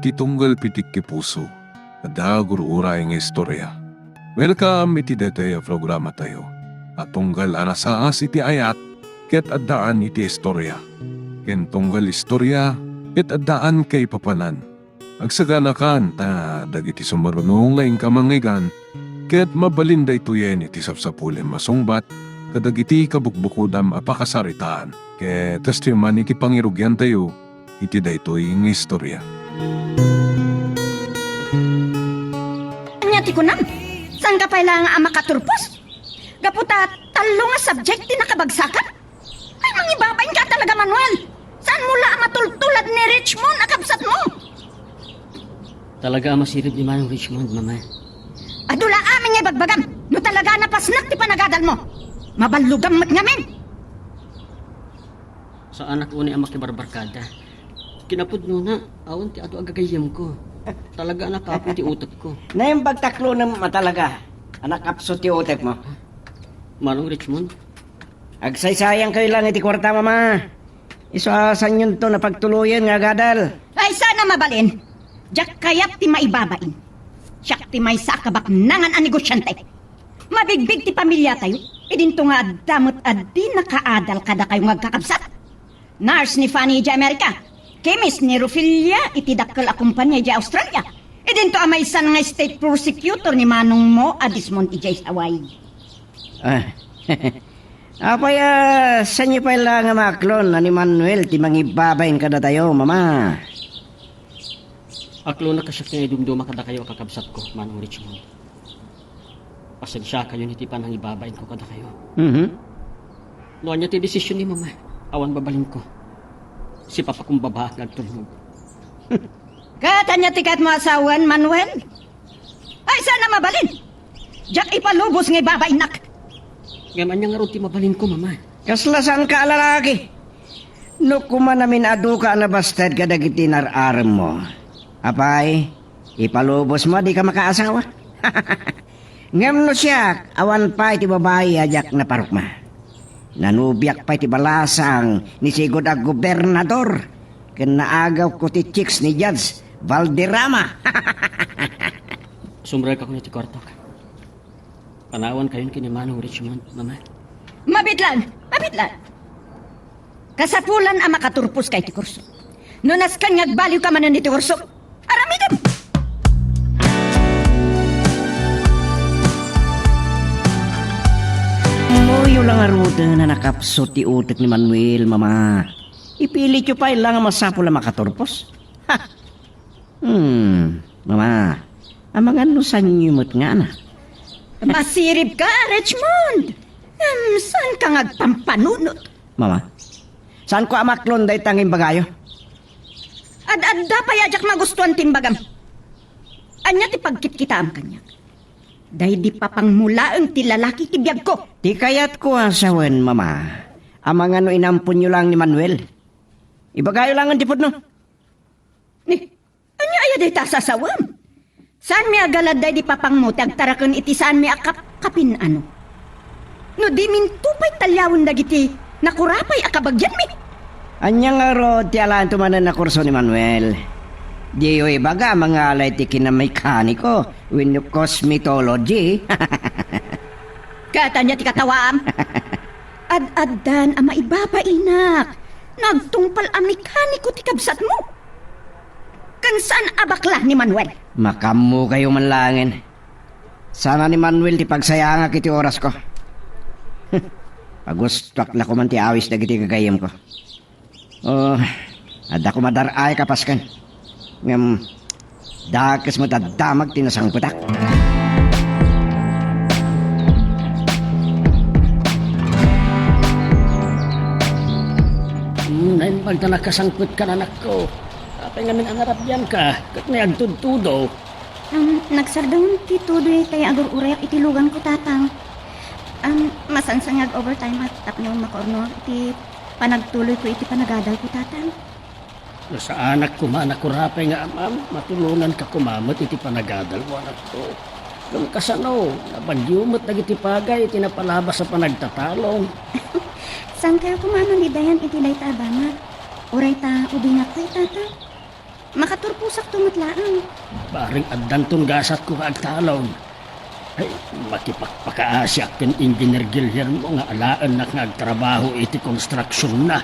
iti tunggal pitik ki puso. Ada guru-ura nga istorya. Welcome iti dete programa tayo. At tunggal anasaas iti ayat, ket addaan iti istorya. Ken tunggal istorya, ket addaan kay papanan. Agsaganakan ta dagiti sumarunong laing kamangigan, ket mabalinda ituyen iti sapsapulen masungbat, kadagiti kabukbukudam apakasaritaan. Ket testiman iti pangirugyan tayo, iti daytoy nga istorya. Anya ti kunam, saan ka pala nga makaturpos? Gaputa talo nga subject ti nakabagsakan? Ay mangibabain ka talaga, Manuel. Saan mula matultulad ni Richmond akabsat mo? Talaga masirib ni Manong Richmond, Mama. Adula amin nga bagbagam, no talaga napasnak ti panagadal mo. Mabalugam matngamin. Sa anak uni ang makibarbarkada. Kinapod no na, awan ti ato agagayam ko. Talaga nakapo ti utak ko. Na yung pagtaklo ng matalaga, anak kapso ti utek mo. Manong Richmond, Agsaysayang kayo lang iti kwarta, mama. Isasan yun to na pagtuluyan nga gadal. Ay sana mabalin. Diyak kayat ti maibabain. Siyak ti may sakabaknangan ang negosyante. Mabigbig ti pamilya tayo. Idinto nga damot adi nakaadal kada kayo magkakabsat. Nurse ni Fanny di Amerika. Chemist ni Rufilia iti dakkel a kumpanya di Australia. Idinto ang may isa nga state prosecutor ni Manong mo adismon iti Hawaii. Apay, sa inyo pa lang nga maklon na ni Manuel ti mangibabayin kada tayo, mama. aklo na kasyak nga idumduma kada kayo kakabsat ko, Manong Richmond. Pasensya kayo ni tipan ang ibabain ko kada kayo. Noon niya ti desisyon ni Mama, awan babalin ko. Si Papa kong baba nagtulog. Katanya tikat mo asawan, Manuel? Ay sana mabalin. Diyak ipalubos nga babainak. Ngayon niya nga ron ti mabalin ko, Mama. Kaslasan ka alalaki. No kuman namin adu ka na bastard kadagiti nararam mo. Apay, ipalubos mo di ka makaasawa. Ngam no siya, awan pa iti babae ajak na parukma. Nanubiak pa iti balasang ni sigod ang gobernador. Kanaagaw ko ti chicks ni Judge Valderrama. Sumray ka ko ni ti kwartok. Panawan kayo ni Manong Richmond, Mama. Mabitlan. Kasapulan ang makaturpos kay ti kurso. Nunas kanyag baliw ka manan ni ti kurso. Aramidam! Moyo lang aruda na nakapso ti utek ni Manuel, mama. Ipilit yung pa ilang masapol na makaturpos. Ha! Mama. Ang mga nusan niyo mo't nga na. Masirib ka, Richmond. Saan ka ngagpampanunot? Mama. Saan ko amaklon day tanging bagayo? Ad-adda pa yajak magustuhan timbagam. Anya ti pagkit-kita am kanya. Dahil di pa pang mula ang ti lalaki kibiyag ko. Di kayat ko asawen, mama. Ang mga no inampun nyo lang ni Manuel. Ibagayo lang ang tipod no. Anya aya day ta sasawam? Saan mi agalad day di pa pang mutag tarakon iti saan mi akapin ano? No di min tupay talyawon dagiti nakurapay akabagyan mi. Anyang aro ti alaan tumanan na kurso ni Manuel. Di yo ibaga mga alay ti kinamekaniko wenno cosmetology. Katanya ti katawaam. Ad-addan ang maibabainak. Nagtungpal ang mekaniko ti kabsat mo. Kan saan abakla ni Manuel? Makamu kayo manlangin. Sana ni Manuel ti pagsayanga kiti oras ko. Pagustak na ko man ti awis na kiti kagayam ko. Oh, ada ko madaray kapaskan. Ngam, dakas mo tadamag tinasang putak. Nain pag na nakasangkot ka na anak ko. Kapay namin ang harap yan ka. Kat may agtudtudo. Nagsardong ti tudoy kay agur urayak itilugan ko tatang. Masansangag overtime at tapno makorno iti panagtuloy ko iti panagadal ko tatang. Sa anak ko man ako rapay nga amam. Matulungan ka kumamot iti panagadal mo anak ko. Nung kasano, nabagyumot na iti pagay iti napalabas sa panagtatalong. Saan kayo kumamang idayan iti day ta abama? Uray ta ubingat kay tata? Makaturpusak tumatlaan. Baring addan tong gasat ko kaagtalon. Ay, makipagpakaasyak ken Engineer Guillermo nga alaan na nagtrabaho iti construction na.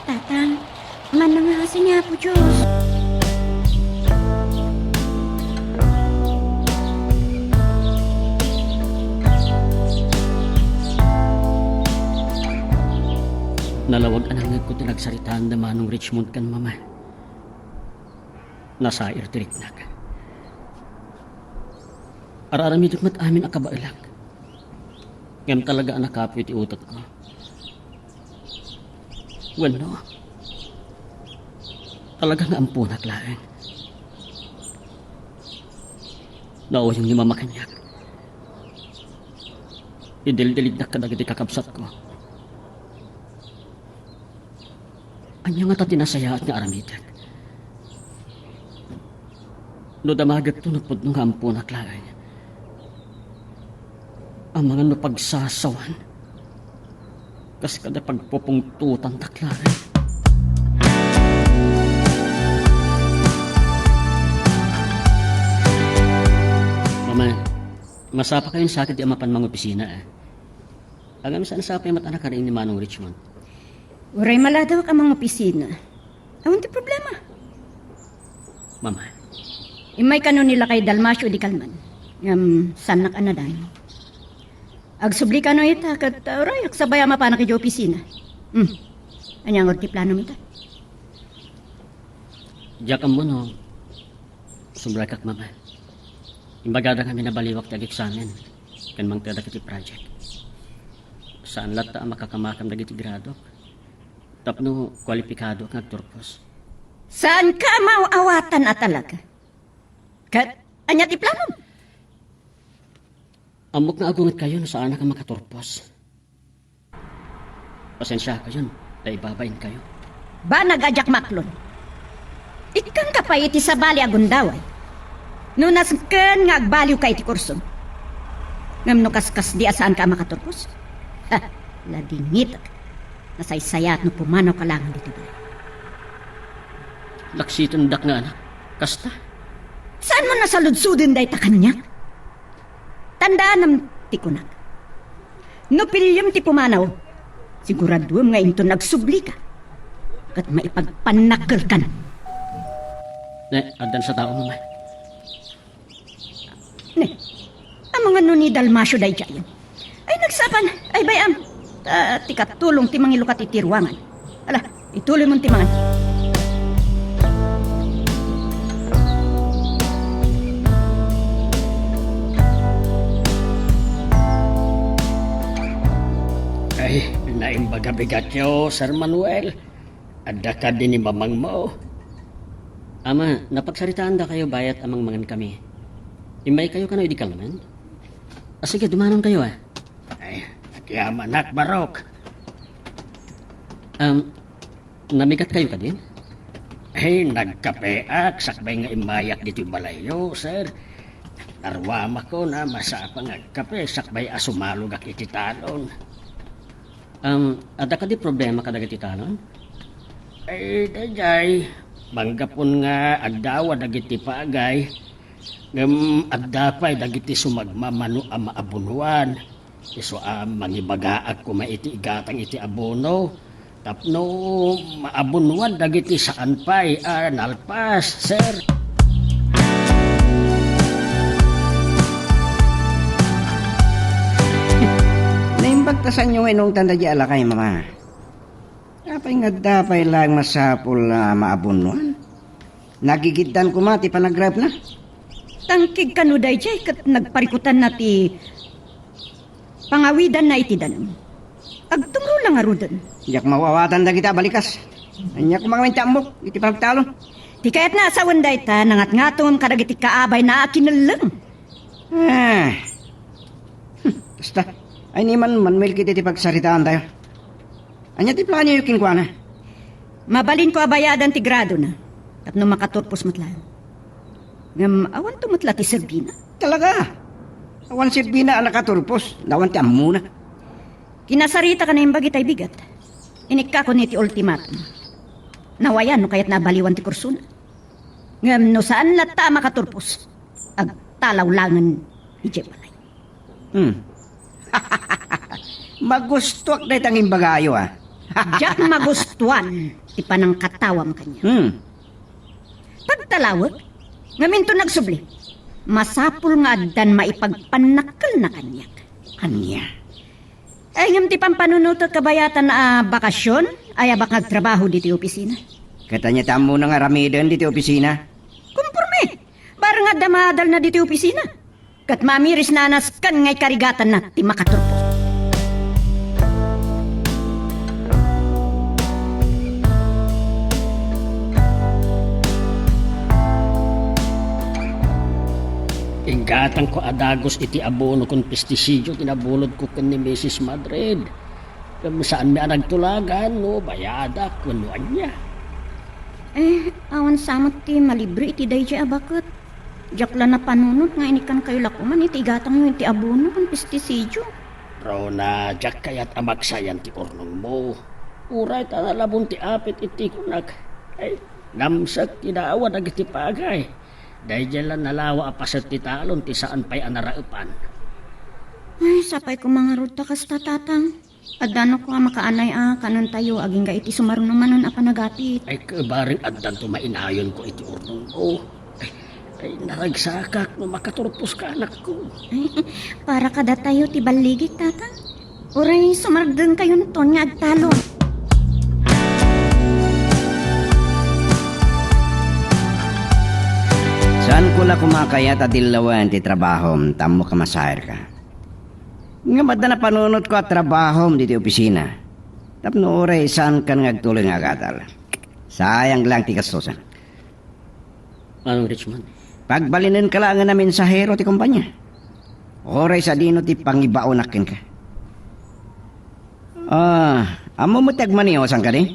Tatang, manangasi niya po, Diyos. Nalawag anang ko tinagsaritaan na manong Richmond kan mama. Nasa irtirik na ka. Araramidot mat amin ang kabailang. Ngam talaga ang nakapoy iti utot ko. Bueno, talaga nga ampunak laeng. Nauyong ni mama kanyak. Idil-dilig na kadagiti kakabsat ko. Anya nga ta tinasaya at nga aramitek. No damagat to napod nung ampunak laeng. Ang mga napagsasawan. Kasi kada pagpupungtutan taklaran. Mama, masapa kayong sakit di amapan mga opisina eh. Agam saan sa pa yung matanak ka rin ni Manong Richmond. Uray maladaw ka mga opisina. Awan ti problema. Mama, Imay kanon nila kay Dalmasio di Kalman. Sanak anadan. Agsubli ka no ita, kat rayak sabay ama pa na kay opisina. Anyang ti plano mita. diyak mo no. Sumrakak mama. Imbagada kami na baliwak tag eksamen. Kan mang tada kiti project. Saan lata makakamakam dagiti grado. Tapno kwalipikado ang nagturpos. Saan ka mauawatan at talaga? Kat, anya ti plano? Amok na agungat kayo na saan ka makaturpos. Pasensya ka yun, naibabain kayo. Ba nagadyak maklon? Ikang kapay iti sa bali agundaway. Nunas ken nga agbaliw ka iti kurson. Ngam no kaskas di asaan ka makaturpos? Ha, ladingit. Nasaysayat no pumanaw ka lang dito ba? Laksiton dak nga anak, kasta. Saan mo nasaludsudin day ta kanya? Tandaan ng tikunak. No pilyam ti pumanaw, siguraduam nga into nagsubli ka. Kat maipagpanakal ka na. Ne, adan sa tao mama. Ne, ang mga nuni Dalmasio day dyan. Ay nagsapan, ay bayam. Ti katulong ti mangilukat iti ruangan. Ala, ituloy mo ti mangan. Ay, naimbaga bigat nyo, Sir Manuel. Adda ka din ni mamang mo. Ama, napagsaritaan da kayo bayat amang mangan kami. Imay kayo ka na idikal naman? Sige, dumanon kayo ah. Ay, nakiyaman nak barok. Namigat kayo ka din? Ay, nagkapeak, sakbay nga imayak dito balayo, sir. Narwama ko na masapang agkape, sakbay asumalog ak iti talon. Ada ka di problema ka dagiti talon? Ay, dajay. Banggapon nga agdawa dagiti paagay. Agdapay dagiti sumagmamano ang maabunuan. Iso mangibagaak ko maiti igatang iti abono. Tapno maabunuan dagiti saan pa'y nalpas, sir. Naimbagtasan nyo inong tanda di alakay, mama. Kapay nga dapay lang masapul na maabunuan. Nagigitan ko mati panagrab na. Tangkig ka no day jay, kat nagparikutan na ti pangawidan na iti danam. Agtungro lang arudan. Iyak mawawatan da kita balikas. Anya ko mga tambok, iti pagtalon. Ti kayat na asawan day ta, nangat-ngatom kadagiti kaabay na akinalang. Basta, ay ni Manuel kita iti pagsaritaan tayo. Anya ti plano yung kinkwana? Mabalin ko abayadan ti grado na. Tapno makaturpos matlaan. Ngam awan tumutla ti Serbina. Talaga. Awan sirbina ang nakaturpos. Nawan ti amuna. Kinasarita ka na yung bagay tay bigat. Inikka ko ni ti ultimatum. Nawayan no kayat nabaliwan ti kursuna. Ngam no saan lata makaturpos. Agtalaw langan ni Jepalay. Magustuak na itang imbagayo Diyak magustuhan ti panang katawam kanya. Pagtalawag, ngamin to nagsubli. Masapul nga addan maipagpanakal na kanyak. Anya? Ay ngam ti pampanunot at kabayatan na bakasyon, ay abak nagtrabaho dito opisina. Katanya tamo na nga ramidan dito opisina. Kumpurme, barang nga damadal na dito opisina. Kat mamiris na anas kan ngay karigatan na ti makaturpos. Ingatan ko adagos iti abono kon pestisidyo tinabulod ko kan ni Mrs. Madrid. Kung saan mi nagtulagan, no, bayada, kunuan niya. Awan samot ti malibre iti dayjay abakot. Diyak lang na panunod nga inikan kayo lakuman iti gatang yung ti abono kung pestisidyo. Rona, jak kayat amaksayan ti ornong mo. Uray tanalabon ti apit iti kunak. Ay, namsak tinaawan ag iti pagay. Dahil dyan lang nalawa apasat ti talon ti saan pa'y anaraupan. Ay, sapay ko mga ruta kas tatatang. Adano ko makaanay kanon tayo aging ga iti sumaruno manon apanagapit. Ay, kabaring addan to mainayon ko iti ornong mo. Ay, naragsakak no makaturpos ka anak ko. Ay, para kada tayo ti baligit tatang. Uray, sumaragdan kayo nito nga agtalo. Saan ko la kumakayat at dilawan ti trabaho, tamo ka masahir ka. Nga madda na panunot ko at trabaho dito opisina. Tapno oray saan ka ngagtuloy nga gatal. Sayang lang ti kastusan. Anong Richmond? Pagbalinin ka lang nga namin sa hero ti kumpanya. Oray sa dino ti pangibaunakin ka. Amo mo tagmaniyosan ka di?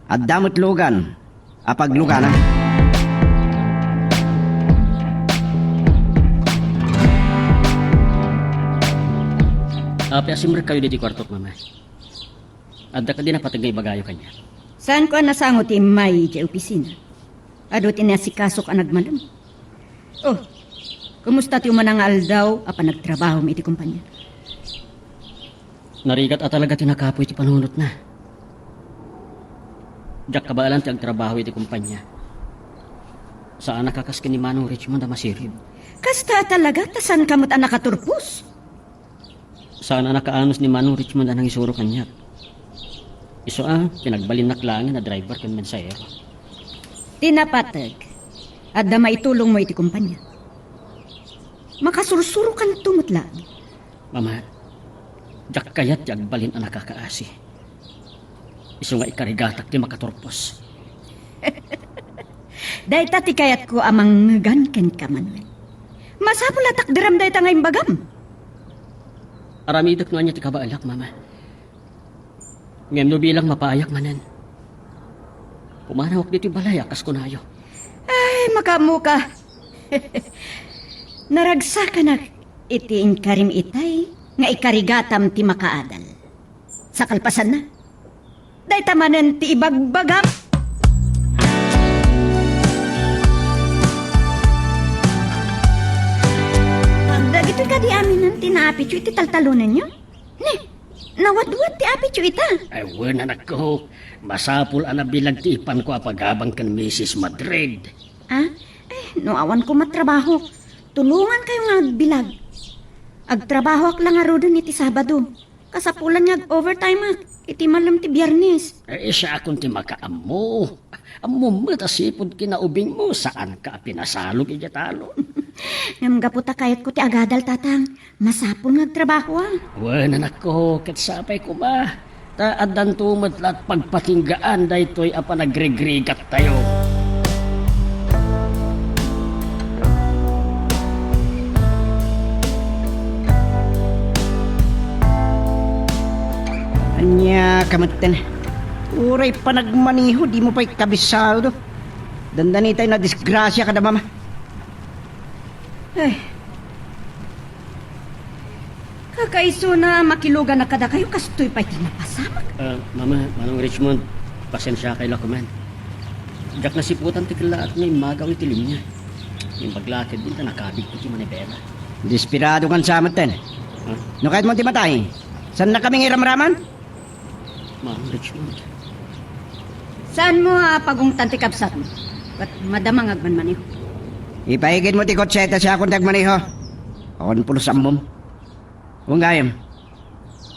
At damot lugan. Apagluganan. Asimmer kayo dito kwartot, mama. Adda ka din na patagay bagayo kanya. Saan ko nasangot ti may di opisina? Ado tinasikasok ang nagmanam. Oh, kumusta ti umanang aldaw apa nagtrabaho mo iti kumpanya? Narigat at talaga tinakapoy ti panunot na. Jak kabalan ti ang trabaho iti kumpanya. Saan nakakaskin ni Manong Richmond na masirib? Kasta talaga, tasan kamot ang nakaturpos? Saan ang nakaanos ni Manong Richmond ang isuro kanya? Iso pinagbalin na klangan na driver kan mensahero. Tinapatag. At da maitulong mo iti kumpanya. Makasursuro kan tumutla. Mama, jak kayat agbalin ang nakakaasi. Iso nga ikarigatak ti makaturpos. Dahil tati kayat ko amang ganken ka Manuel. Masapulatak diram dahi tangay bagam. Aramidak no anya ti kabaalak, mama. Ngem no bilang mapaayak manan. Pumanawak dito balay akas kunayo. Ay, makamuka. Naragsa ka na iti inkarim itay nga ikarigatam ti makaadal. Sa kalpasan na. Day tamanan ti ibagbagam. Dagito ka di amin ang tinaapit iti taltalunan nyo? Ne, nawadwad ti apit ita. Ay, wan anak ko. Masapul ang nabilag ti ipan ko apagabang kan Mrs. Madrid. No awan ko matrabaho. Tulungan kayo nga agbilag. Agtrabaho ak lang arudan iti Sabado. Kasapulan niya overtime iti malam ti Biyernes. Ay, siya akong ti makaamo. Amo mo tasipod kinaubing mo. Saan ka pinasalog ijatalo? Ngam gaputa kayat ko ti agadal tatang. Masapul nga agtrabaho Wan anak ko. Katsapay ko ba? Taadan tumatlat pagpatinggaan daytoy apa nagregregat tayo. Anya kamatan. Uray pa nagmaniho, di mo pa'y kabisado. Dandani tayo na disgrasya ka na mama. Ay. Kakaiso na makilugan na kada kayo kastoy pa iti napasamak. Mama, Manong Richmond, pasensya kay Lakuman. Jak nasiputan ti kila at may magaw iti linya. Yung paglakad din ta nakabig ko ti manibela. Desperado kan sa amaten. Ha? No kahit mo ti matay. San na kaming iramraman? Manong Richmond. Saan mo pagungtan ti kabsat mo? Ba't madamang agman maniho? Ipaigid mo ti kotseta siya akong tagmaniho. Akon pulos ambom. Kung gayam.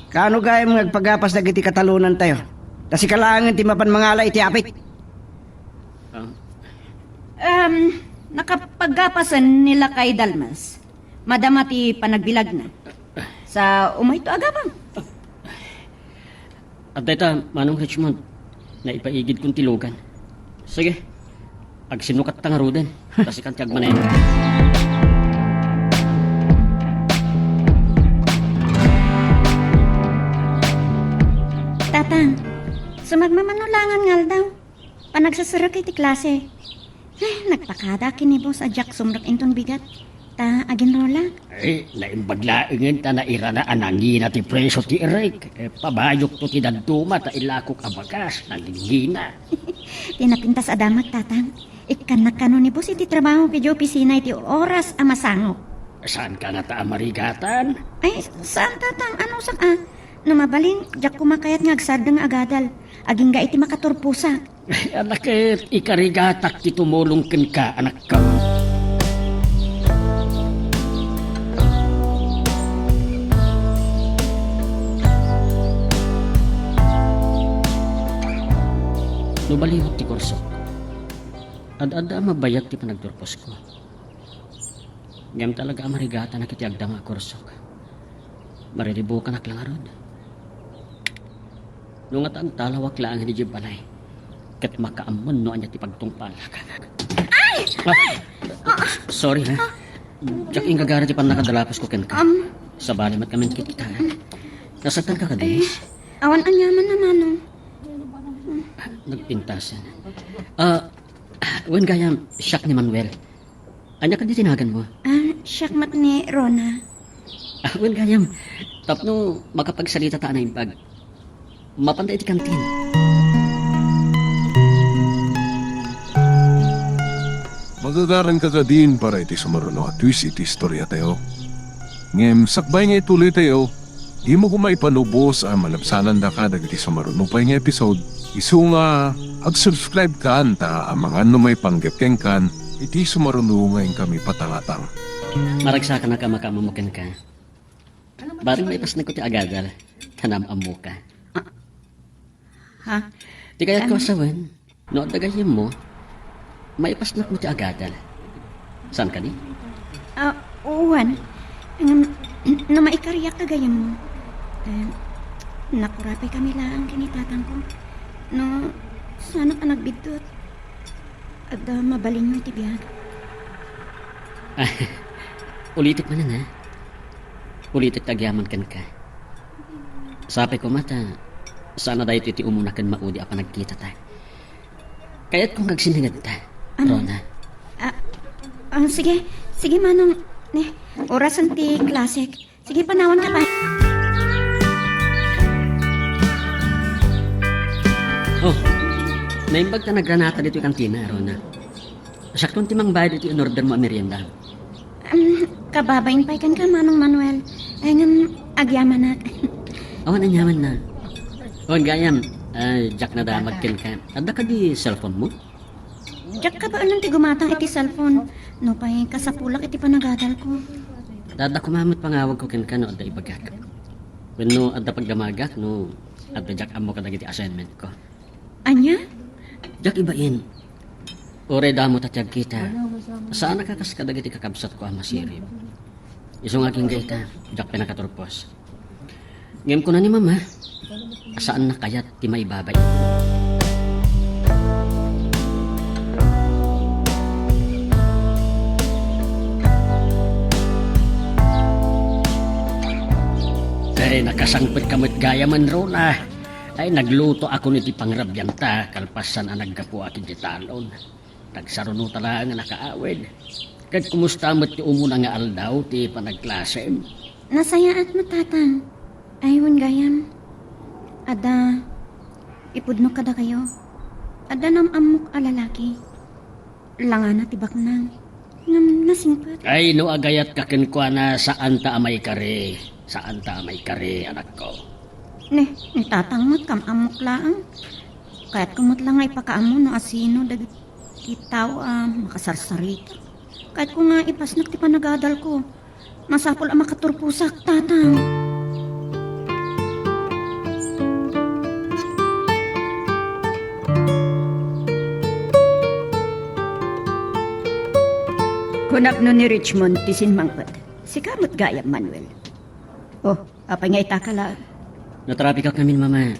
Kano gayam ngagpagapas na iti katalunan tayo. Tasi kalangan ti mapan mangala iti apit. Nakapagapasan nila kay Dalmas. Madama ti panagbilag na. Sa umay to agabang. At data, Manong Richmond, na ipaigid kong tilugan. Sige, agsinukat ta nga roden. Kasi kan tiyag manen. Tatang, sumagmamanulangan ngal daw. Panagsasarag iti klase. Nagpakada kinibos a Jack sumrak inton bigat. Ta agin rola. Ay, naimbaglaingin ta na ira na anangi na ti preso ti Eric. Pabayok to ti daduma ta ilakok abagas. Nalingina. Tinapintas adamat tatang. Ikan na kano ni boss iti trabaho kay opisina iti oras a masangok. Saan ka na ta amarigatan? Ay, saan tatang? Ano sak Namabaling, Jack kumakayat nga agsardang agadal. Aging ga iti makaturpusa. Anak ikarigatak ti tumulong ken ka, anak ka. Nubalihot ti kurso. Ad-ada mabayag ti panagturpos ko. Ngam talaga amarigata na kiti agda nga kurso. Mariribo ka na klangarod. Nung at ang talawak lang ni Jim Balay. Kat makaamon no anya ti pagtungpalak. Ay! Sorry ha. Jack ing gagara ti pan nakadalapos ko ken ka. Sa bali mat kami kita. Nasaktan ka kadis? Awan anyaman naman no. Nagpintasan. Wen gayam siyak ni Manuel. Anya ka di tinagan mo? Siyakmat ni Rona. Wen gayam. Tapno makapagsalita ta na impag. Mapanday ti kantin. Magagaran ka din para iti sumaruno at twist iti istorya tayo. Ngem, sakbay nga ituloy tayo, di mo kumaipanubos ang malabsanan da ka dagiti sumaruno pa nga episode. Isu nga, ag-subscribe ka anta ang mga may panggapkeng kan, iti sumaruno ngayon kami patangatang. Maragsakan na ka makamamukin ka. Baring may pas na ko ti agadal. Tanam amo ka. Ha? Di kaya ko asawan. No, dagayam mo. May pas na ko ti agadal. Saan ka di? Uwan. Na maikariyak kagayam mo. Nakurapay kami lang kinitatang ko. No, sana ka nagbidot. At mabalin mo iti biyag. Ulitit man na. Ulitit agyaman kan ka. Sabi ko mata, sana dahi iti umunakan maudi apa nagkita ta. Kaya't kung nagsiningad ta, Rona. Sige, sige manong. Orasan ti klasik. Sige, panawan ka pa. Oh, naimbag ka na granata dito yung kantina, Rona. Saktong timang bayad dito in order mo ang merienda. Kababain pa ikan ka, Manong Manuel. Ay ngam, agyaman na. Awan ang yaman na. Awan gayam, Jack na damag ken ka. Adda ka di cellphone mo? Jack ka ba alam ti gumatang iti cellphone? No pa'y kasapulak iti panagadal ko. Dada kumamot pangawag ko ken ka no adda ibagak. When no adda pagdamagak no adda Jack amo ka dagiti assignment ko. Anya? Jack ibain. Ore damo tatyag kita. Saan nakakas ka dagiti kakabsat ko ang masirib? Isong aking gaita, Jack pinakaturpos. Ngem ko na ni mama. Saan na kayat ti maibabay? Ay, nakasangpit kamot gaya man Rona. Ay, nagluto ako niti pangrabyanta. Kalpasan ang naggapo akin ti talon. Nagsaruno talaga nga nakaawid. Kag kumusta mo't ti umuna nga aldaw ti panagklasem? Nasaya at matatang. Ayun gayam. Ada, ipudno kada kayo. Ada amok a lalaki. Langana tibak nang. Ngam nasingpat. Ay, no agayat kakinkwa na saan ta amay kare. Saan ta amay kare, anak ko. Nitatangmat kam amok laang. Kaya't kumot lang ay pakaamo no asino dagit itaw makasarsarita. Kahit ko nga ipasnak ti panagadal ko. Masapol ang makaturpusak, tatang. Kunapno ni Richmond tisin mangpad. Si kamot gayam Manuel. Oh, apay nga itakala. Natrapik ka kamin, mama.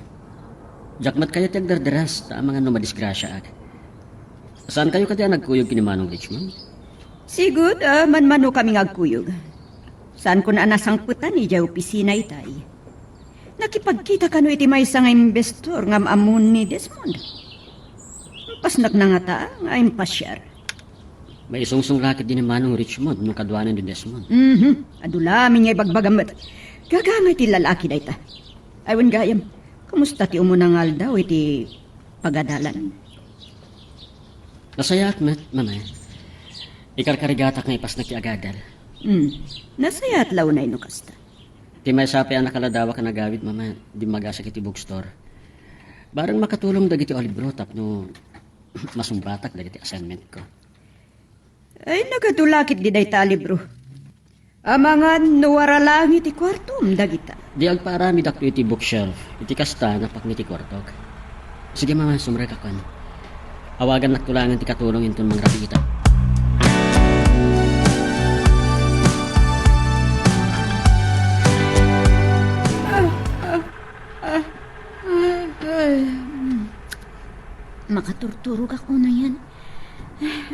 Jakmat kayo tiyag dardaras ta mga numadisgrasya ak. Saan kayo kaya nagkuyog kini Manong Richmond? Sigud, manmano kami ngagkuyog. Saan ko na nasangputan ni Jao opisina itay. Nakipagkita kano iti may nga investor ngam amun ni Desmond. Pasnak na nga ta, nga impasyar. May isungsong raket din ni Manong Richmond nung kadwanan ni Desmond. Adulami nga ibagbagamat. Gagamay ti lalaki na ita. Aywan gayam, kamusta ti umunangal daw iti pagadalan? Nasayak, mama. Ikarkarigata nga ipas na ki agadal. Nasaya at launay no kasta. Di may sapi ang nakaladawa ka nagawid, mama. Di magasak iti bookstore. Barang makatulong dagiti olibro tapno masumbatak dagiti assignment ko. Ay, nagadulakit di day tali, bro. Amangan nuwara lang iti kwartum, dagita. Di agparami dakto iti bookshelf. Iti kasta napak iti kwartok. Sige mama, sumrek ako. Awagan naktulangan ti katulong inton mga rabita. Makaturturog ako na yan.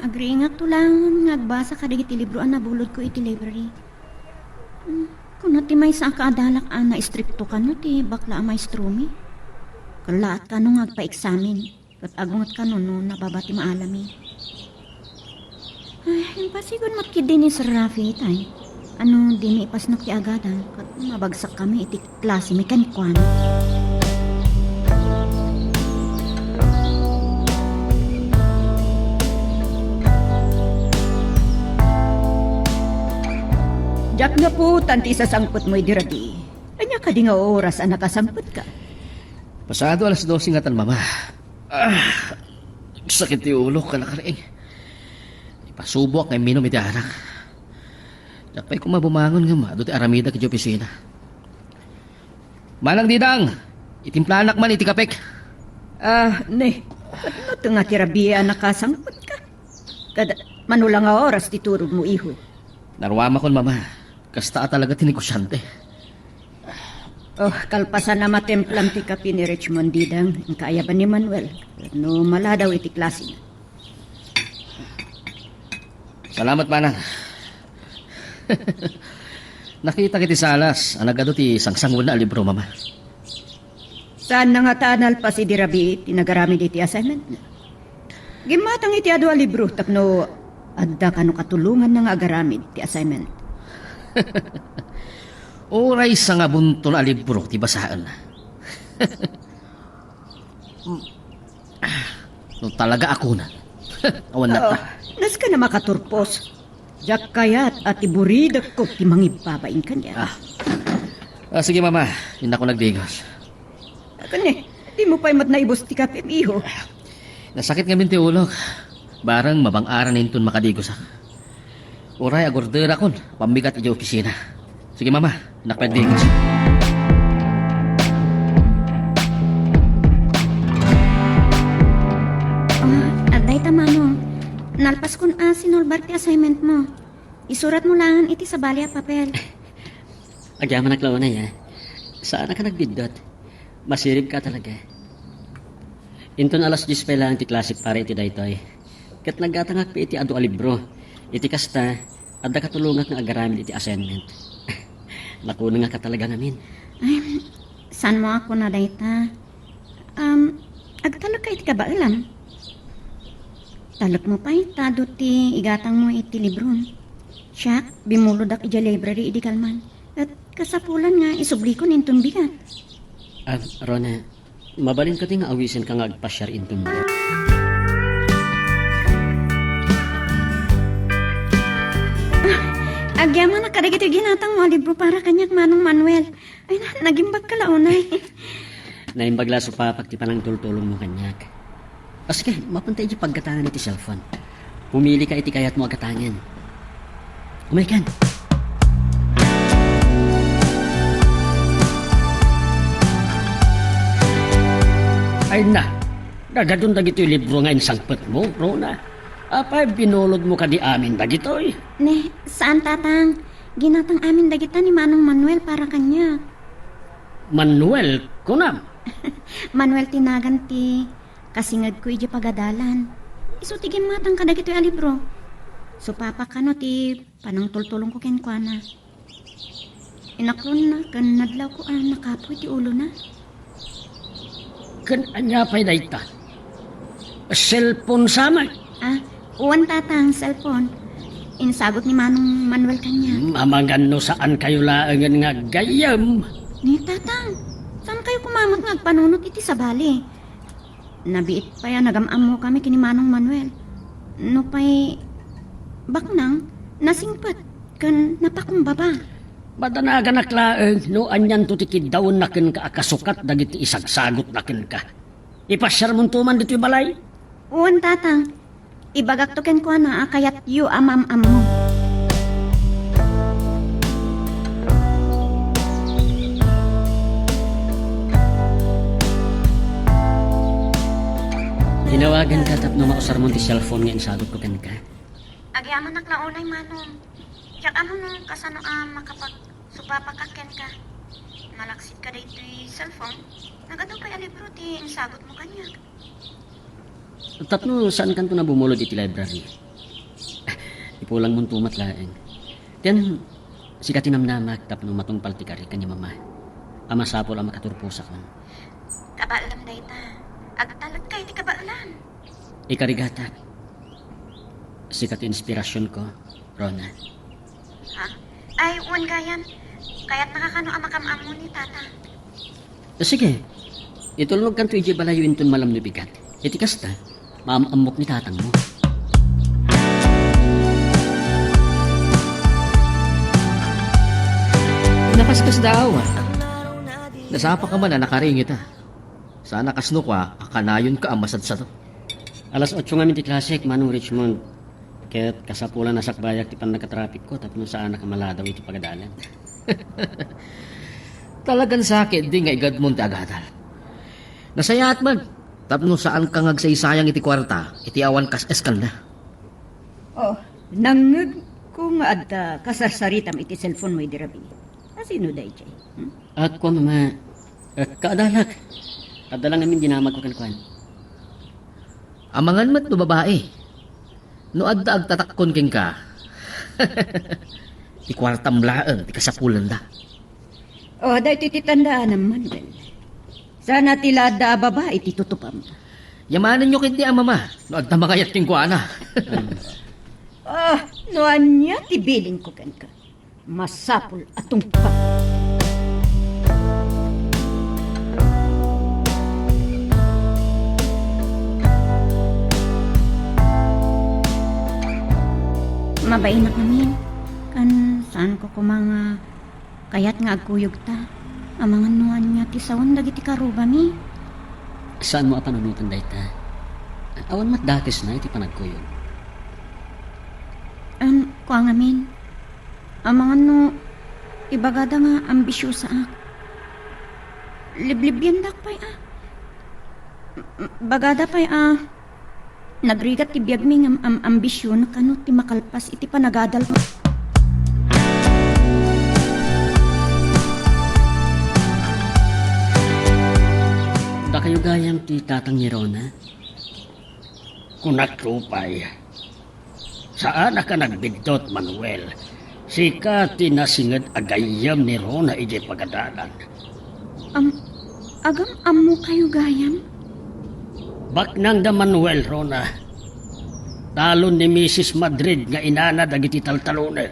Agree nga tulangan, nagbasa ka iti libro ang nabulod ko iti library. Kung ti may sa kaadalak na istrikto ka no, ti bakla ang maestro mi. Kalaat ka no ngagpa-examine, kat agungat ka no nababati maalami. Ay, pasigon makidin ni Sir Rafi itay. Ano, di mi ipasnak ti agadan, kat mabagsak kami iti klase mekanikwan. Jak nga po, tanti sasangpot mo'y diradi. Anya ka di nga oras ang nakasampot ka. Pasado alas 12 nga tan mama. Sakit ti ulo ka nakaraing. Ipasubok nga minom iti anak. Jakpay ko mabumangon nga ma, doon aramida ka di opisina. Manang didang, itimplanak man iti kapek. Ano to nga tirabiya nakasangpot ka? Kada manulang nga oras titurog mo iho. Narwama kon mama. Kasta talaga tinikusyante. Oh, kalpasan na matemplam ti kapi ni Richmond Didang. Ang kaya ba ni Manuel? No, mala daw iti klase na. Salamat, manang. Nakita kiti salas. Anagado ti sangsangwon na libro, mama. Saan na nga tanal pa si Dirabi tinagarami iti assignment na? Gimatang iti ado a libro tapno adda kano katulungan na nga agaramid ti assignment. Oray sa nga bunto na libro ti basaan. No talaga ako na. Awan na ta. Nas ka na makaturpos. Jak kayat at iburidak ko ti mangibabain kanya. Sige mama, hindi ako nagdigos. Kani, di mo pa'y mat naibos ti kapim iho. Nasakit nga min ti ulog. Barang mabang-aran ninton makadigos ako. Oray agordera kon, pambigat iti opisina. Sige mama, nakapagdigos. Aday tamanong, nalpas kun sinulbar ti assignment mo. Isurat mo lang iti sa bali a papel. Agyaman naklaw na ya. Saan ka nagbidot? Masirib ka talaga. Inton alas 10 pa lang ti klasik para iti daytoy. Kat naggatangak pa iti adu a libro. Iti kasta, adda katulungat nga agaramid iti assignment. Nakuna nga ka talaga namin. Ay, saan mo ako na dayta? Agtalog ka iti kabailan. Talog mo pa itado ti igatang mo iti libron. Siya, bimulod ak iti library iti kalman. At kasapulan nga isubli ko nintong bigat. Rona, Mabalin ka ting awisin ka nga agpasyar into mo. Agyaman na kadagit yung ginatang mo libro para kanyak Manong Manuel. Ay na, nagimbag ka launay. Naimbagla so papak ti panang tultulong mo kanyak. O sige, mapuntay di pagkatangan iti cellphone. Pumili ka iti kayat mo agatangan. Umaykan. Ay na, dagadun dagito yung libro nga insangpet mo, Rona. Apa, binulod mo ka di amin dagitoy. Ne, saan tatang? Ginatang amin dagita ni Manong Manuel para kanya. Manuel, kunam. Manuel tinagan ti kasingad ko iji pagadalan. Iso tigim matang kadagito yung libro. So papa kano ti panang tultulong ko ken kuana. Inaklon na kan nadlaw ko nakapoy ti ulo na. Kan anya pa'y daita. Cellphone sama. Uwan tatang cellphone. Insagot ni Manong Manuel kanya. Mamagan no saan kayo laangan nga gayam. Ni tatang, saan kayo kumamot nga agpanunot iti sa bali? Nabiit pa ya nagamam mo kami kini Manong Manuel. No pa'y baknang nasingpat kan napakumbaba. Badanagan naklaang no anyan to tikid daw nakin ka akasukat dagiti isagsagot nakin ka. Ipasyar mo tuman dito yung balay. Uwan tatang, ibagak to ken ko na kayat yu amam-am mo. Hinawagan ka tapno mausar mo ti cellphone nga insagot ko kan ka. Agyaman naklaunay Manong. Yak amo no kasano makapag supapakaken ka. Malaksit ka dito cellphone. Nagadaw pa yung libro ti insagot mo kanya. Tapno saan kanto na bumulod iti library? Ipulang mong tumat laeng. Tiyan, si katinamnamak tapno matungpal ti kari kanya mama. Ama sapol ang makaturpusa ko. Kabaalam dayta. Agtalag kay ti kabaalam. Ikarigatak. Sikat inspirasyon ko, Rona. Ha? Ay, uwan gayan. Kaya't nakakano ang makamam mo ni tata. Sige, itulog kanto iji balayo inton malam ni bigat. Iti kasta, maamamok ni tatang mo. Nakaskas daw Nasapa ka man na nakaringit Sana kasno ka, akanayon ka ang masad sa to. Alas 8 nga ti klasik, Manong Richmond. Kaya't kasapulan na sakbayak ti pan nagka-traffic ko, tapno saan nakamaladaw iti pagadalan. Talagang sakit, di nga igad mo ti agadal. Nasayaat man, tapno saan ka ngagsaysayang iti kwarta, iti awan kas eskal na. Oh, nangag kung adda kasarsaritam iti cellphone mo idirabi. Asino day jay? At ko mama, kaadalak. Adalang namin dinamag ko kalkuan. Amangan mat no babae. No adda agtatakon king ka. Ti kwartam laan, ti kasapulan da. Oh, day tititandaan naman, Manuel. Sana tilada baba ititutupam. Yamanan nyo kinti ang mama, no adda makayat king kuana. No anya tibiling ko ken ka. Masapul atong pa. Mabainak namin. Kan saan ko kumanga kayat nga agkuyog ta. Ang mga nuan niya tisawan dagiti karuba mi. Saan mo apanunutan dayta? Awan mat dakis na iti panagkuyog. Kuang amin. Ang mga no ibagada nga ambisyosa liblibyan dak pa'y bagada pa'y nagrigat ti biyag mi ng ambisyon kano ti makalpas iti panagadal ko. Da kayo gayam ti tatang ni Rona? Kunak rupay. Saan ka nagbidtot, Manuel? Sika tinasingad agayam ni Rona ije pagadalan. Agam ammo kayo gayam? Baknang da Manuel, Rona. Talon ni Mrs. Madrid nga inana dagiti taltalunek.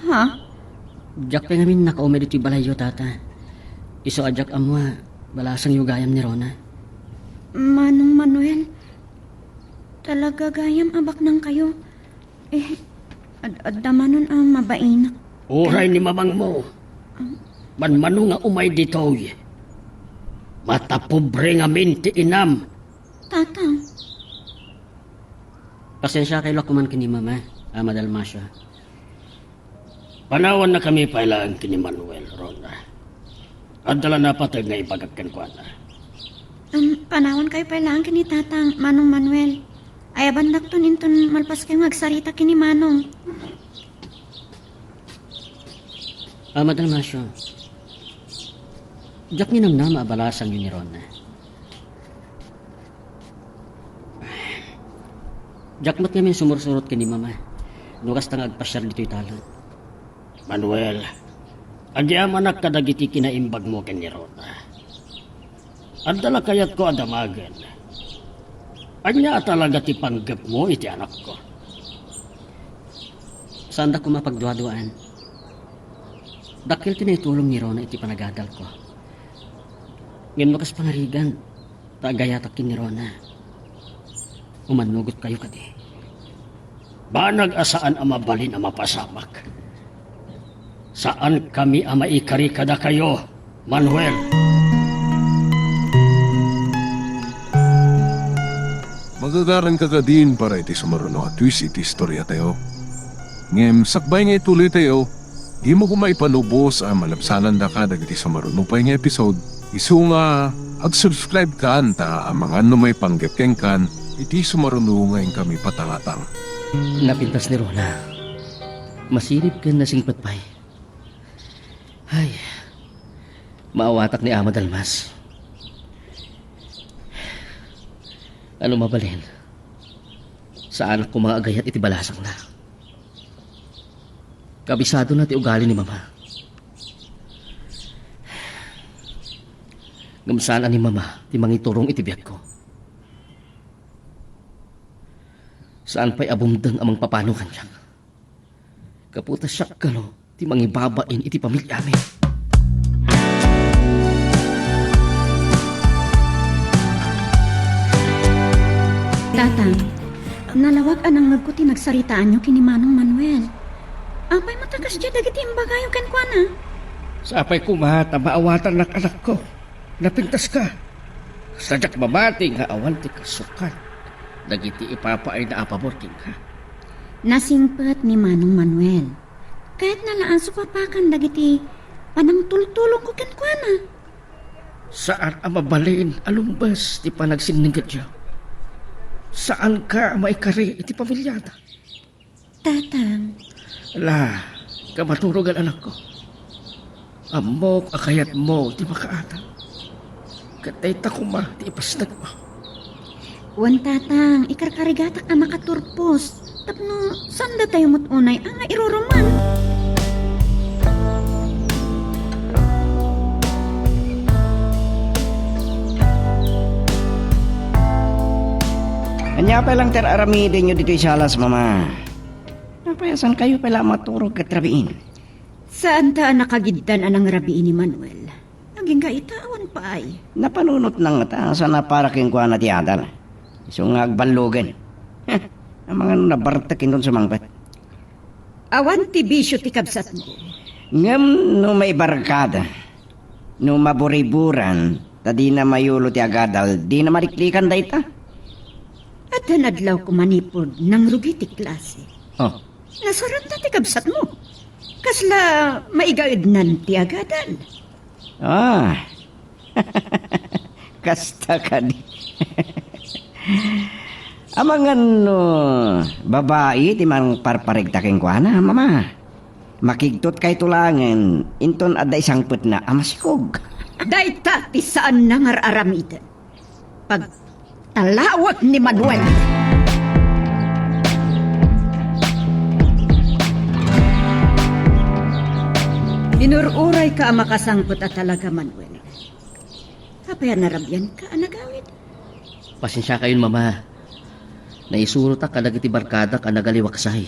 Ha? Diyak pa ngamin nakaumed iti balayo, tata. Iso ajak amwa, Balasang yung gayam ni Rona. Manong Manuel, talaga gayam abak nang kayo. Adamanon ang mabainak. Uray ni mamang mo. Manmano nga umay ditoy. Matapobre nga minti inam. Tatang, Pasensya kayo kuman kini mama, Ama Dalmasya. Panawan na kami pailaan kini Manuel, Rona. Adala na patay nga ipagagkan ko na. panawan kayo pailangan kini Tatang, Manong Manuel. Ay abandak to ninton malpas kayo magsarita kini Manong. Ama Dalmasya. Diyak ni nang nama abalasang yun ni Rona. Diyak mat kami sumursurot kini mama. Nukas tang agpasyar dito'y talon. Manuel, agyaman na kadagiti kinaimbag mo kini Rona. Andala kayat ko adamagan. Anya talaga ti panggap mo iti anak ko. Saan da ko mapagduaduan? Dakil tinitulong ni Rona iti panagadal ko. Ngayon makas pangarigan, tagayatakin ni Rona. Umanugot kayo kadi. Banag asaan ang mabalin ang mapasamak? Saan kami ang maikari kada kayo, Manuel? Magagaran ka din para iti sumaruno at twist iti istorya tayo. Ngem, sakbay nga ituloy tayo, di mo kumaipanubos ang malapsanan da ka dagiti sumaruno pa nga episode. Isu nga, ag-subscribe ka anta ang mga may panggapkeng kan, iti sumaruno ngayon kami patangatang. Napintas ni Rona. Masirip ka na sing patpay. Ay, maawatak ni Ama Dalmas. Ano mabalin? Sa anak ko mga agayat iti balasang na. Kabisado na ti ugali ni Mama. Gamsaan ni Mama ti mangiturong iti biyak ko. Saan pa'y abumdang amang papanukan lang. Kaputa siyak kano ti mangibabain iti pamilya amin. Tatang, nalawag anang magkuti nagsaritaan nyo kini Manong Manuel. Apay matagas dyan dagiti imbagayo ken kuana. Sa apay kumata maawatan ng anak ko. Napintas ka. Sadyak mamati nga awan ti kasukan. Dagiti ipapaay na apaborking ka. Nasingpet ni Manong Manuel. Kahit nalaan supapakan dagiti panangtultulong ko ken kuana. Saan ang mabalin alumbas ti panagsininggat siya? Saan ka maikari iti pamilyada? Tatang, La, kamaturogan anak ko. Amok akayat mo ti makaata. Katay takuma ti ipasnag mo. wan tatang, ikarkarigata ka makaturpos. Tapno, sanda tayo mutunay ang iruruman. Anya pa lang ter aramidin nyo dito isalas, Mama. Napayasan kayo pala maturog at rabiin. Saan ta nakagiddan anang rabiin ni Manuel? Naging gaitawan pa ay. Napanunot nang ta sa naparaking kuha na ti Adal. So nga agbanlogan. Ang mga nabartakin doon sa mangbat. Awan ti bisyo ti kabsat mo. Ngam no may barkada. No maburiburan. Ta di na mayulo ti Agadal. Di na mariklikan da ita. At hanadlaw ko manipod ng rugi ti klase. Oh. Nasaran ta ti kabsat mo. Kasla maigaidnan ti Agadal. Ah. Kasta ka di. Amangan no, babae ti mang parparigtaking kwa na, Mama. Makigtot kay tulangan, inton adda isang put na amasikog. Dayta ti saan nangararamitan. Pag talawag ni Manuel. Inururay ka makasangpot at talaga, Manuel. Kapaya narabyan ka, anagawid. Pasensya kayon, Mama. Naisuro ta kadag iti barkada ka nagaliwaksay.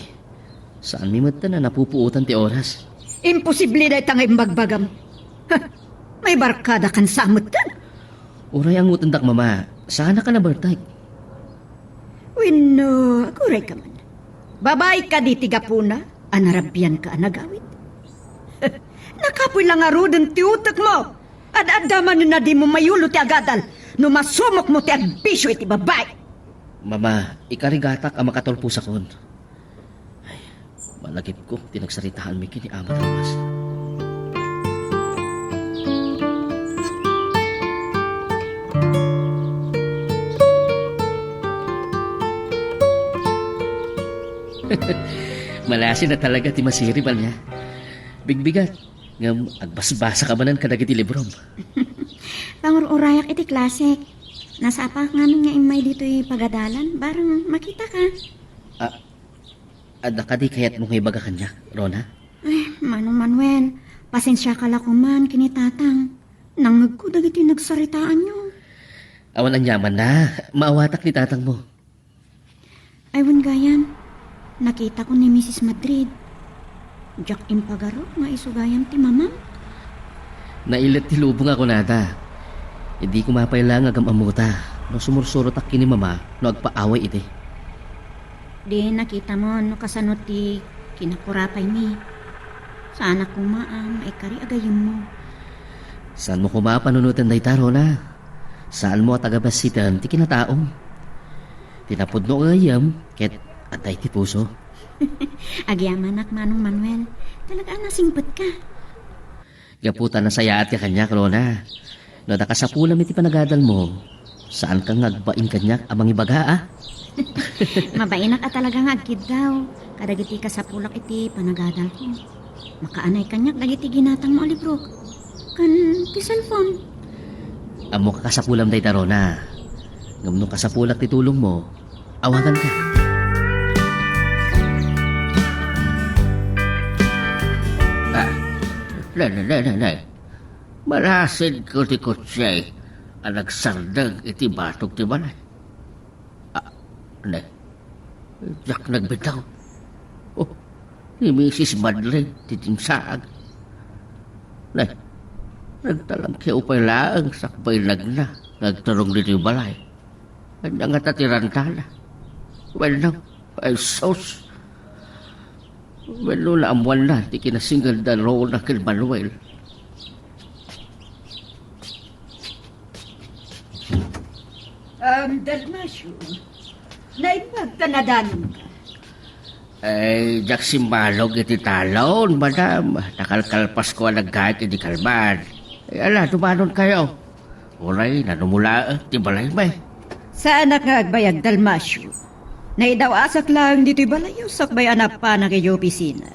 Saan mi mata na napupuutan ti oras? Imposible na itang imbagbagam. Ha, may barkada kan samot ka. Uray ang utandak, mama. Sana ka na birthday. Wino, kuray ka man. Babay ka di tigapuna, anarabyan ka anagawit. Nakapoy lang arudin ti utak mo. Ad-adaman na di mo mayulo ti agadal. No masumok mo ti agbisyo iti babay. Mama, ikarigatak ang makatulpo sa kon. Ay, malagip ko, tinagsaritahan mi kini Ama Thomas. Malasin na talaga ti masiribal niya. Bigbigat, ngam agbasbasa ka manan kadagiti librom. Pangururayak iti klasik. Nasa apa nga nga imay dito pagadalan, barang makita ka. Ada ka di kayat mo ibaga kanya, Rona? Ay, Manong Manuel, pasensya ka la kuman kinitatang. Nangag ko dagiti nagsaritaan nyo. Awan ang yaman na, maawatak ni tatang mo. Aywan gayam, nakita ko ni Mrs. Madrid. Jack impagaro nga isugayam ti mamam. Nailit ti lubong ako nada. Hindi ko mapailang agam amuta. No sumursurot ak kini mama, no agpaaway iti. Di nakita mo no kasanot ti kinakurapay mi. Sana kumaam ay kari agayim mo. Saan mo kumapanunutan day taro na? Saan mo tagabasitan ti kinataong? Tinapod no ayam, ket atay ti puso. Agyaman ak Manong Manuel, talaga nasingpet ka. Gaputan na saya at kanya, Rona. No nakasapulam iti panagadal mo, saan kang agbain kanyak amang ibaga, ah? Mabainak at talagang agkid daw. Kadagiti kasapulak iti panagadal ko. Makaanay kanyak dagiti ginatang mo libro. Kan ti cellphone. Amo ka kasapulam day taro na. Ngam nung kasapulak ti tulong mo, awagan ka. Nay. Marasin ko ti kutsay ang nagsardang iti batog ti balay. Nay, Jack nagbitaw. Oh, ni Mrs. Madrid ti tinsaag. Nay, nagtalang kaya upay laang sakbay nagna, nagtarong dito yung balay. Kanya nga tatirantala. Well, no, ay sauce. Well, na amuan na, di kinasinggal na roon na kil Manuel. Dalmasyo, naipagtanadanon ka. Ay, Jack simbalog iti talon, madam. Nakalkalpas ko ang nagkahit iti kalman. Ay, ala, tumanon kayo. Uray, nanumula, ti balay may. Saan nga agbayag Dalmasyo? Naidawasak lang dito'y balayo sakbay anak pa na kayo opisina.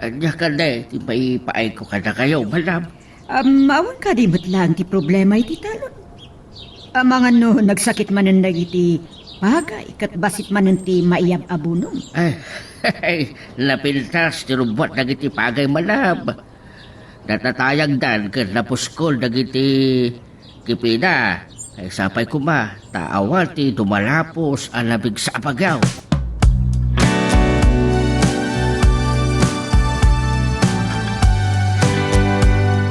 Anya ka na, ti may paay ko ka na kayo, madam. Awan ka di ba't lang ti problema iti talon? Mga no, nagsakit manan na iti bagay, kat basit manan ti maiyab abunong. Ay, napintas, ti rubot nagiti pagay madam. Natatayag dan, kat napuskol nagiti kipina. Ay sapay kuma, taawan ti dumalapos ang labig sa apagaw.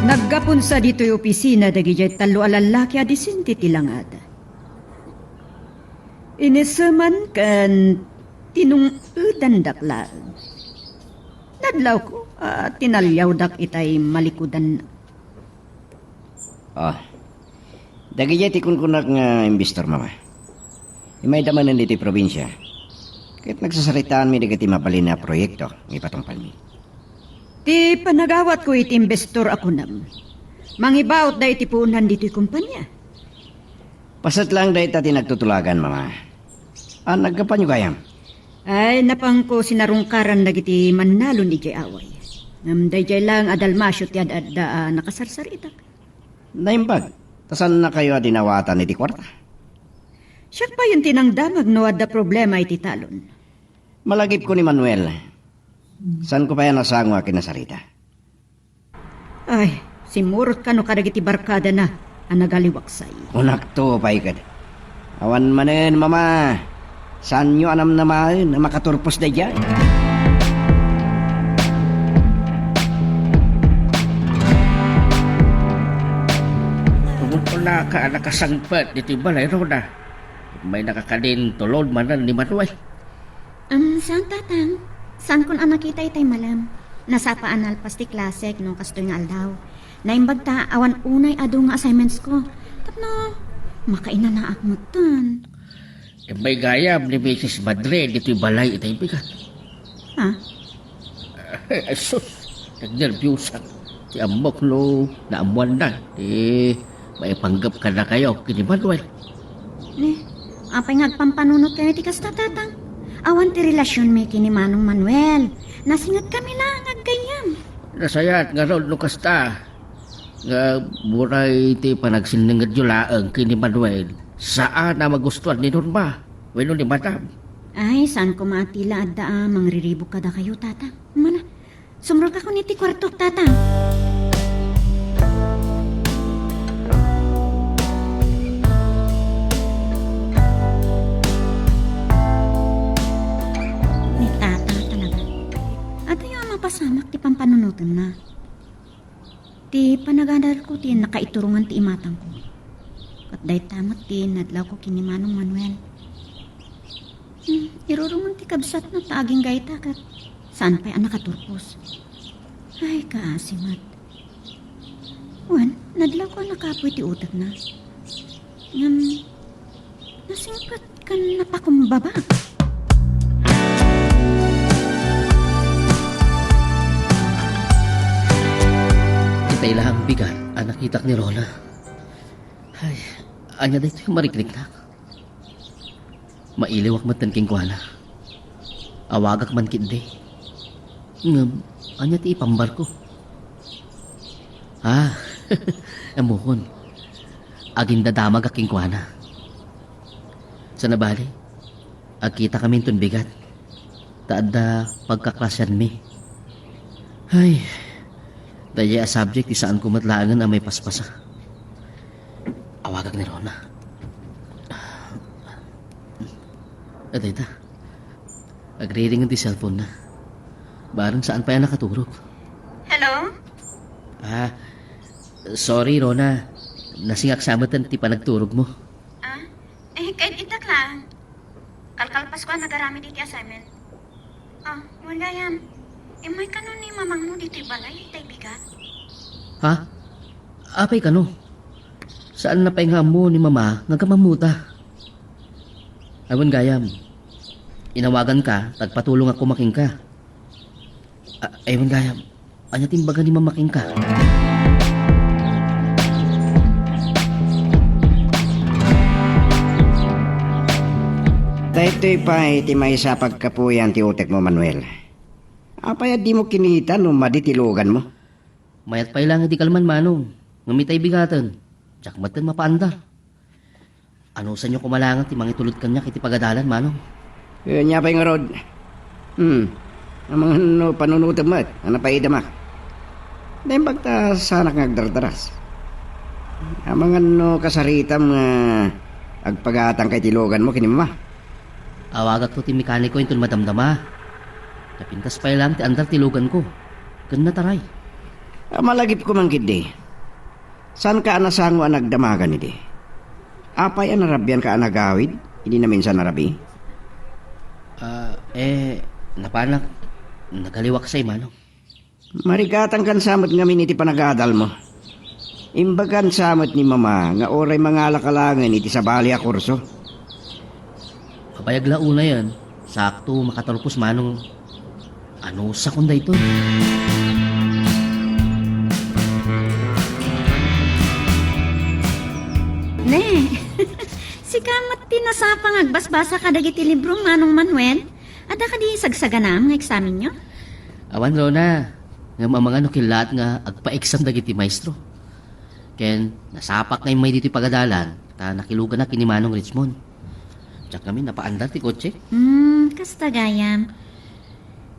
Naggapon sa dito'y opisina dagijay talo alalaki adisinti tilangad. Inisaman kan tinungudan daklaan. Nadlaw ko, tinalyaw dak itay malikudan. Dagijay ti kunkunak nga imbestor, mama. Imay damanan dito probinsya. Kahit nagsasaritaan mi dagiti mapalin na proyekto, ipatungpal mi. Ti panagawat ko iti investor ako nam. Mangibawt da iti puunan dito'y kumpanya. Pasat lang dahil tati nagtutulagan, mama. Nagkapan nyo kayam? Ay, napang ko sinarungkaran dagiti manalo ni jay away. Ngam dayjay lang adalmasyo ti adada nakasarsaritak. Naimbag, tasan na kayo dinawatan iti kwarta? Siya pa yung tinangdamag no adda problema iti talon. Malagip ko ni Manuel. San ko pa yan nasango akin na sarita? Ay, simurot ka no kadagiti barkada na ang nagaliwaksay. Unak to, paikad. Awan manen, mama. Saan nyo anam naman na makaturpos na dyan? Wala ka ka nakasangpat dito balay Rona. May nakakanin tulod manan ni Manuel. Saan tatang? Saan kun anak kita itay malam? Nasapaan alpas ti klasek no kastoy nga aldaw. Naimbag ta awan unay ado nga assignments ko. Tapno, makaina na akmutan. May gayam ni Mrs. Madre dito balay itay bigat. Ha? Ay sus, nagnervyusan. Ti amok no, naamuan na. May panggap ka na kayo kini Manuel. Apay ngagpampanunot kayo ti kasta tatang. Awan ti relasyon may kini Manong Manuel. Nasingat kami lang agayam. Nasayat nga ron no kasta. Nga buray ti panagsiningad yulaang kini Manuel. Saan na magustuhan ni Norma? Weno ni Madam. Ay, saan ko maatila adda mangriribok kada kayo tatang. Mana, sumrog ako ni ti kwarto tatang. Ni tatang talaga. At yung mapasamak ti pampanunutan na. Ti panagadal ko ti nakaiturungan ti imatang ko. Kat day tamot ti nadlaw ko kini Manong Manuel. Irurungan ti kabsat na taaging gaita kat saan pa'y anak katurpos. Ay, kaasimat. Wan, nadlaw ko nakapoy ti utak na. Nasingkat ka napakumbaba. Itay lahang bigat ang nakitak ni Rona. Ay, anya dito yung mariklik na. Mailiwak man tan king kuana. Awagak man kindi. Ngam, anya ti ipambar ko. Amuhon. Aging dadamag aking kuana. Sa nabali, agkita kami tun bigat. Taada pagkaklasyan mi. Ay, daya a subject isaan ko matlaangan ang may paspasa. Awagak ni Rona. Adayta, agre-ring ang ti cellphone na. Barang saan pa yan nakaturog? Hello? Sorry Rona. Nasingak samatan ti panagturog mo. Kahit itak lang. Kalkalpas ko nagarami diti assignment. Wala yan. May kanon ni mamang mo dito balay, itay bigat. Ha? Apay ka no? Saan na paingha mo ni mama nagkamamuta? Awan gayam. Inawagan ka, tagpatulong ako making ka. Ewan gayam, anya timbaga ni mamaking ka. Dahito'y pa iti may sa pagkapuyan ti utek mo, Manuel. Apay di mo kinita no maditilugan mo. Mayat pa ilang di kalman manong. Ngamitay bigatan. Tsak matan mapaandar. Ano sa inyo kumalangan ti mangitulod kanya kiti pagadalan manong? Nya pa yung rod. Ang mga no, panunutab mo ano pa idamak. Dahil bagta sanak ngagdardaras. Ang mga no kasaritam nga agpagatang kay tilugan mo kini mama. Awagak to ti mekaniko yung madamdama. Napintas pa ilang ti andar tilugan ko. Gan taray. Malagip ko man kidi. San ka anasango ang nagdamagan iti? Apay ang narabyan ka ang nagawid? Hindi na minsan narabi? Napanak. Nagaliwak sa'y manong. Marigatan kan samot ngamin iti panagadal mo. Imbagan samot ni mama nga oray mga lakalangan iti sa bali a kurso. Kapayag launa yan. Sakto makatalpos manong. Ano sa kunda ito? Ne, si kamat tinasapang agbasbasa ka dagiti libro Manong Manuel. At ka di sagsaganam nga eksamen nyo? Awan Rona. Nga mga nukilat nga agpa-exam dagiti maestro. Ken nasapak na yung may dito pagadalan. Ta nakilugan na kini Manong Richmond. Tsak kami napaandar ti kotse. Kasta gayam.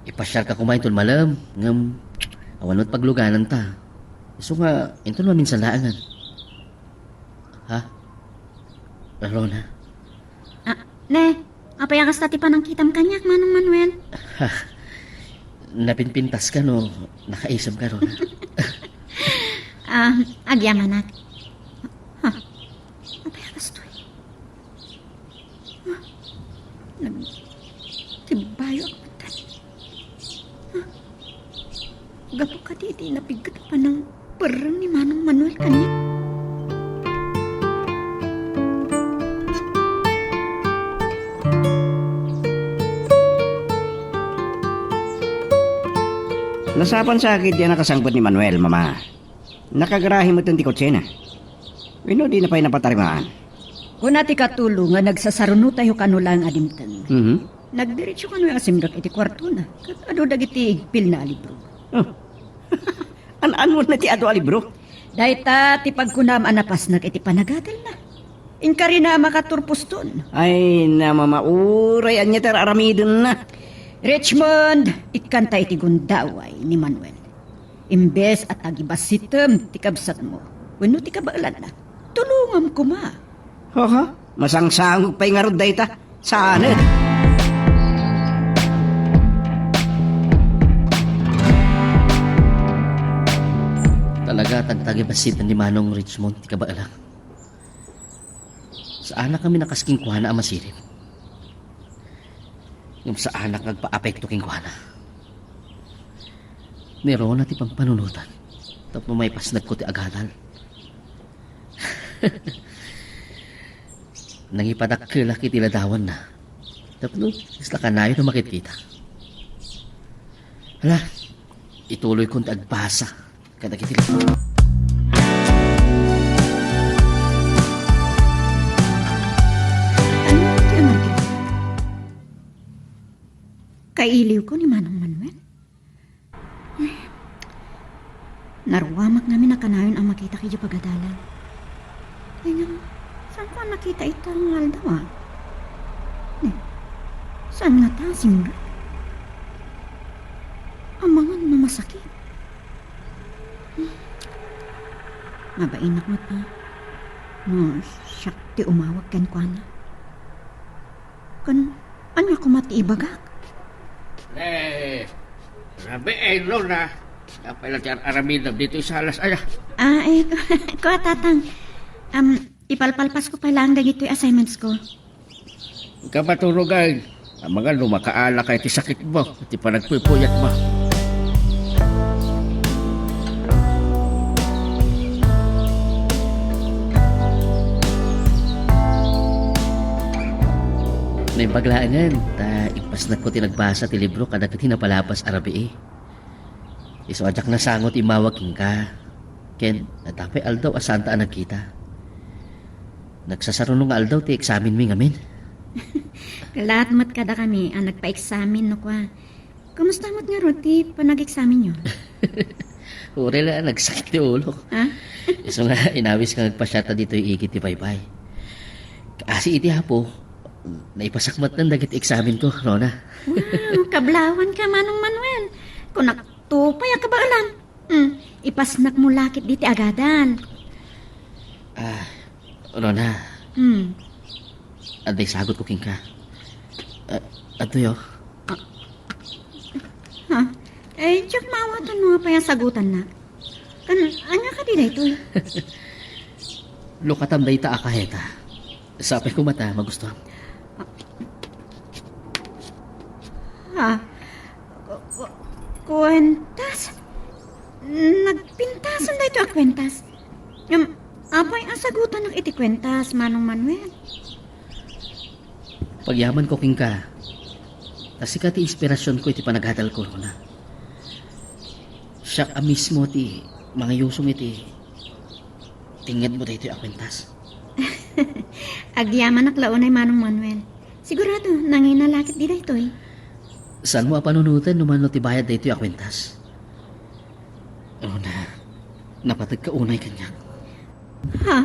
Ipasyar ka kumain tol malam. Ngam, awan mo't pagluganan ta. So nga, ito naman minsan laangan. Ha? Rona? Ne, apayakas tati pa ng kitam kanyak, Manong Manuel. Napinpintas ka no, nakaisam ka Rona. Agyaman at. Tibayo ako tan. Gapo ka di napigat pa ng perang ni Manong Manuel kanya. Nasapan sa akin yan nakasangkot ni Manuel, mama. Nakagarahi mo itong tikotse na. Wino di na pa'y napatarimaan. Kung nati katulong nga nagsasaruno tayo kanulang adimtan. Mhm. Nagdiretso kanu yung asimdak iti kwarto na. Kat ado dagiti igpil na libro. Oh. An mo na ti ado alibro? Dahita ti pagkunam anapas na iti panagadal na. Inka rin na makaturpuston. Ay, na mamauray anya ter aramidon na. Richmond, ikanta iti gundaway ni Manuel. Imbes at agibasitem ti kabsat mo. Wano ti kabaalan na. Tulungam ko ma. Hoho, masangsangog pa'y nga rod dayta. Saan eh? Talaga tagtagi basit ni Manong Richmond ti kabaalang. Sa anak kami nakasking kuhana ang masirip. Yung sa anak nagpa-apekto king kuhana. Meron na ti pampanunutan. Tapos may pasnag ko ti agadal. Nangipadakkel kiti ladawan na. Tapos isla kanayo na makikita. Hala, ituloy kong agbasa. Kada kiti Ano iti amagin? Kailiw ko ni Manong Manuel. Ay, naruwamak namin na kanayon ang makita kay pagadalan. Ay nga, saan ko nakita itang aldawa? Saan nga ta simra? Amangan na masakit. Mabainak mo pa. No, siyak ti umawag kan kwa na. Kan, anya ko matiibagak? Sabi Lola. Kapag lang aramid dito sa alas. Ay, Ko tatang. Ipalpalpas ko pa lang dagito yung assignments ko. kapaturugan. Ang mga lumakaala kay ti sakit mo. Ti panagpupuyat mo. Naibaglaan yan. Ta ipas na ko tinagbasa ti libro kada kati napalapas arabi eh. Iso ajak na sangot imawagin ka. Ken, natapay aldaw asanta ang nagkita. Nagsasarunong aldaw ti examin mi ngamin. Kalat mat kada kami ang nagpa-examine no kwa. Kumusta mat nga roti pa nag-examine nyo? Uri lang, nagsakit ti ulo. Ha? Iso nga, inawis ka nagpasyata dito yung igit ti Paybay. Kasi iti hapo, naipasakmat ng dagit examen ko, Rona. Wow, kablawan ka Manong Manuel. Kung naktupay ang kabaalan. Ipasnak mo lakit diti agadan. Rona, Hmm. aday sagot ko king ka. Ato yo, Ha? Tsak mawatan mo pa yung sagutan na. Anya ka di dito? lukatam day ta akaheta. Sapay ko mata, magusto. Ha? Kwentas? Nagpintasan na ito ang kwentas. Apay ang sagutan ng iti kwentas, Manong Manuel. Pagyaman ko king ka, kasi ka ti inspirasyon ko iti panaghatal ko, Rona. Siya ka mismo ti mga yusong iti tingad mo dito yung akwentas. Agyaman ak launay Manong Manuel. Sigurado, nanginalakit di dito eh. Saan mo panunutan naman no ti bayad dito yung akwentas? Rona, napatag ka unay kanya. Ha?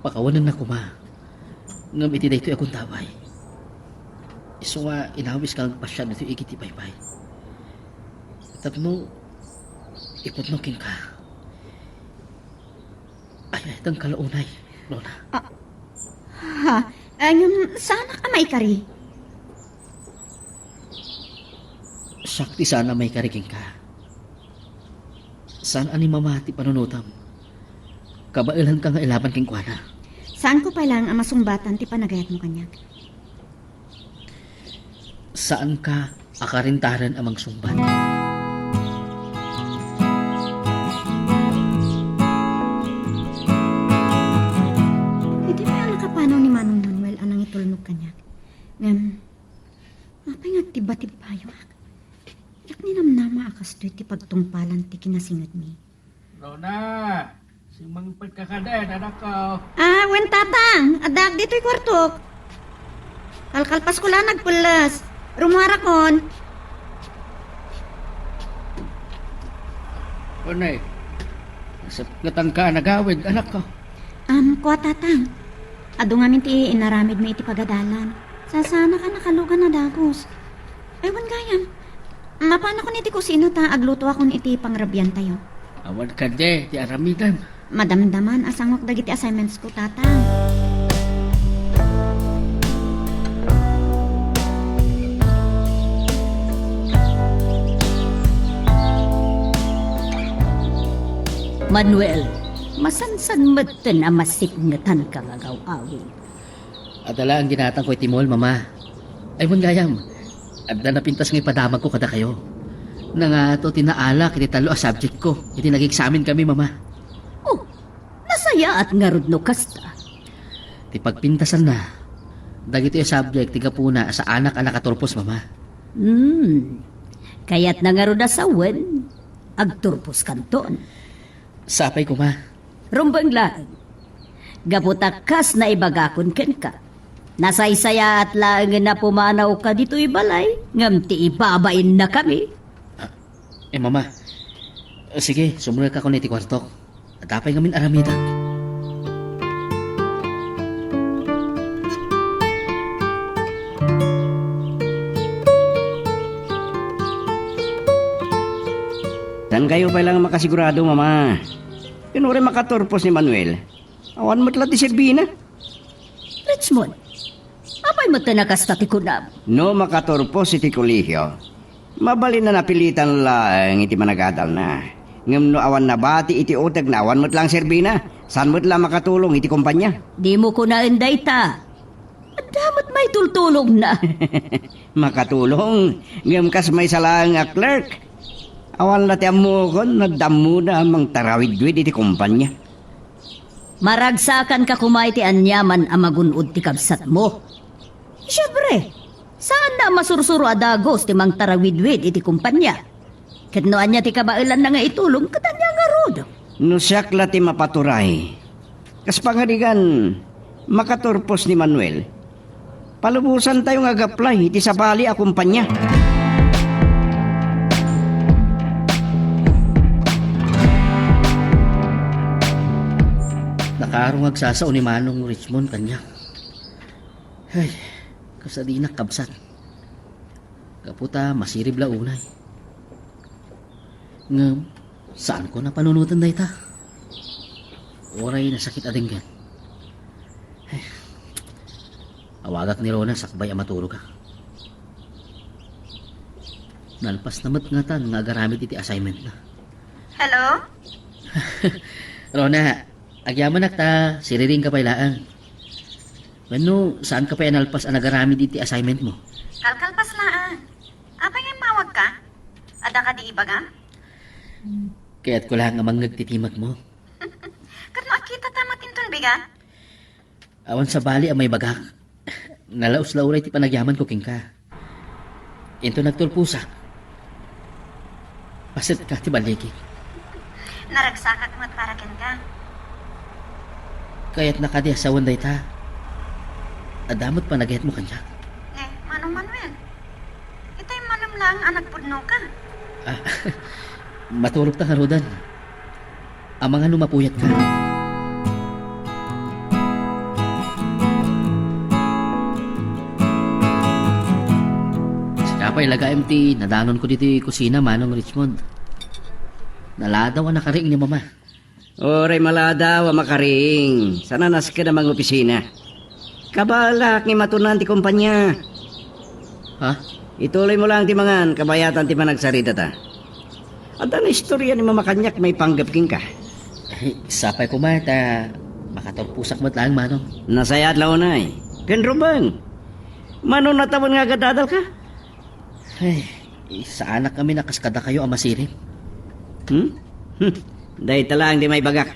Pakawanan na kuma. Ngam iti dito akong tabay. Iso nga inawis kang pasya nito ikiti Paybay. Tapno, ipotnokin ka. Ay, itang kalaunay, Lola. Ha? Sana ka may kari. Sakti sana may kariging ka. Saan ani mamati panunutam? Kabailan ka nga ilaban king kuwana. Saan ko pa lang ang masumbatan ti panagayat mo kanya? Saan ka akarintaran amang sumbat? Hindi pa yung nakapanaw ni Manong Manuel anang itulnog kanya. Mapay nga tiba-tibayo ak. Yak ni namnama akas do'y ti pagtungpalan ti kinasingad mi. Rona, si Mang Pagkakaden, anak ko. Wen tatang, adag dito'y kwartok. Kalkalpas ko lang nagpulas. Rumara kon. Unay, sa gatang ka nagawid, anak ko. Kuha tatang. Ado nga min ti inaramid mi iti pagadalan. Sasana ka nakalugan na dagos. Ewan gayam. Mapana ko niti kusino ta agluto akon iti pangrabyan tayo. Awan ka de, ti aramidan. Madamdaman asangok dagiti assignments ko tatang. Manuel, masansan matan ang masikngatan kang agaw-awin. Adala ang ginatang ko itimol, mama. Ay, mon gayam. Adda na pintas ng ipadamag ko kada kayo. Nga to tinaala kiti talo a subject ko. Iti nag-examine kami, mama. Oh, nasaya at ngarudno kasta. Ti pagpintasan na. Dagito yung subject, tiga puna sa anak-anak katurpos, mama. Kaya't nangarud asawan, agturpos kanton. Sapay ko, ma. Rumbang lang. Gaputakas na ibagakon ken ka. Nasaysaya at lang na pumanaw ka dito ibalay, ngamti ibabain na kami. Mama. Sige, sumunod ka ko niti kwartok. At apay ngamin aramida. Saan kayo pa lang makasigurado, mama? Yun rin makaturpos ni Manuel. Awan mo tala ti Serbina. Richmond, apay mo tanakasta ti kunam. No makaturpos iti kolehyo. Mabali na napilitan lang iti managadal na. Ngam no awan na bati iti utag na awan mo't lang Serbina. Saan mo't lang makatulong iti kumpanya? Di mo ko nainday ta. Damat may tultulong na. Makatulong. Ngam kas may salang a clerk. Awan na ti amukon, nagdamo na amang tarawid-wid iti kumpanya. Maragsakan ka kumay ti anyaman ang magunod ti kabsat mo. Siyempre, saan na masursuro adagos ti mang tarawid-wid iti kumpanya? Katnoan niya ti kabailan na nga itulong katanya nga rod. No siyakla ti mapaturay. Kas pangarigan, makaturpos ni Manuel. Palubusan tayo nga gaplay iti sabali a kumpanya. Nakarong agsasao ni Manong Richmond kanya. Ay, kasadi na kabsat. Kaputa, masirib la unay. Ngam, saan ko na panunutan day ta? Oray na sakit adinggan. Ay, awagak ni Rona, sakbay ang matulog ka. Nalpas namat nga tan, nga agaramit iti assignment na. Hello? Rona, agyaman ta, siriring ka pailaan. Ano, saan ka pa nalpas ang nagaramid iti assignment mo? Kalkalpas laan. Apay nga mawag ka? Ada ka di ibaga? Kaya't ko lang amang nagtitimag mo. Katno akita tamatin tulbigan? Awan sa bali ang may bagak. Nalaos-lauray ti panagyaman ko king ka. Into nagtulpusa. Pasit ka ti baliki. Naragsakak mat parakin ka. Kaya't nakadiasawan day ta. Adamot pa nagayat mo kanya. Manong Manuel. Itay manam lang anak pudno ka. Ah, matulog ta harudan. Ang mga lumapuyat ka. Sikapay laga MT, nadanon ko dito kusina Manong Richmond. Naladaw ang nakaring ni mama. Oray malada wa makaring. Sana nas ka na mga opisina. Kabalak ni matunan ti kumpanya. Ha? Ituloy mo lang ti mangan, kabayatan ti managsarita ta. At ang istorya ni Mama Kanyak may panggap king ka. Ay, sapay ko mata. Makatorpusak mo't lang, manong. Nasayat lao na eh. Kenrubang. Mano natawan nga gadadal ka? Ay, sa anak kami nakaskada kayo ang masirin. Dahil talang di may bagak.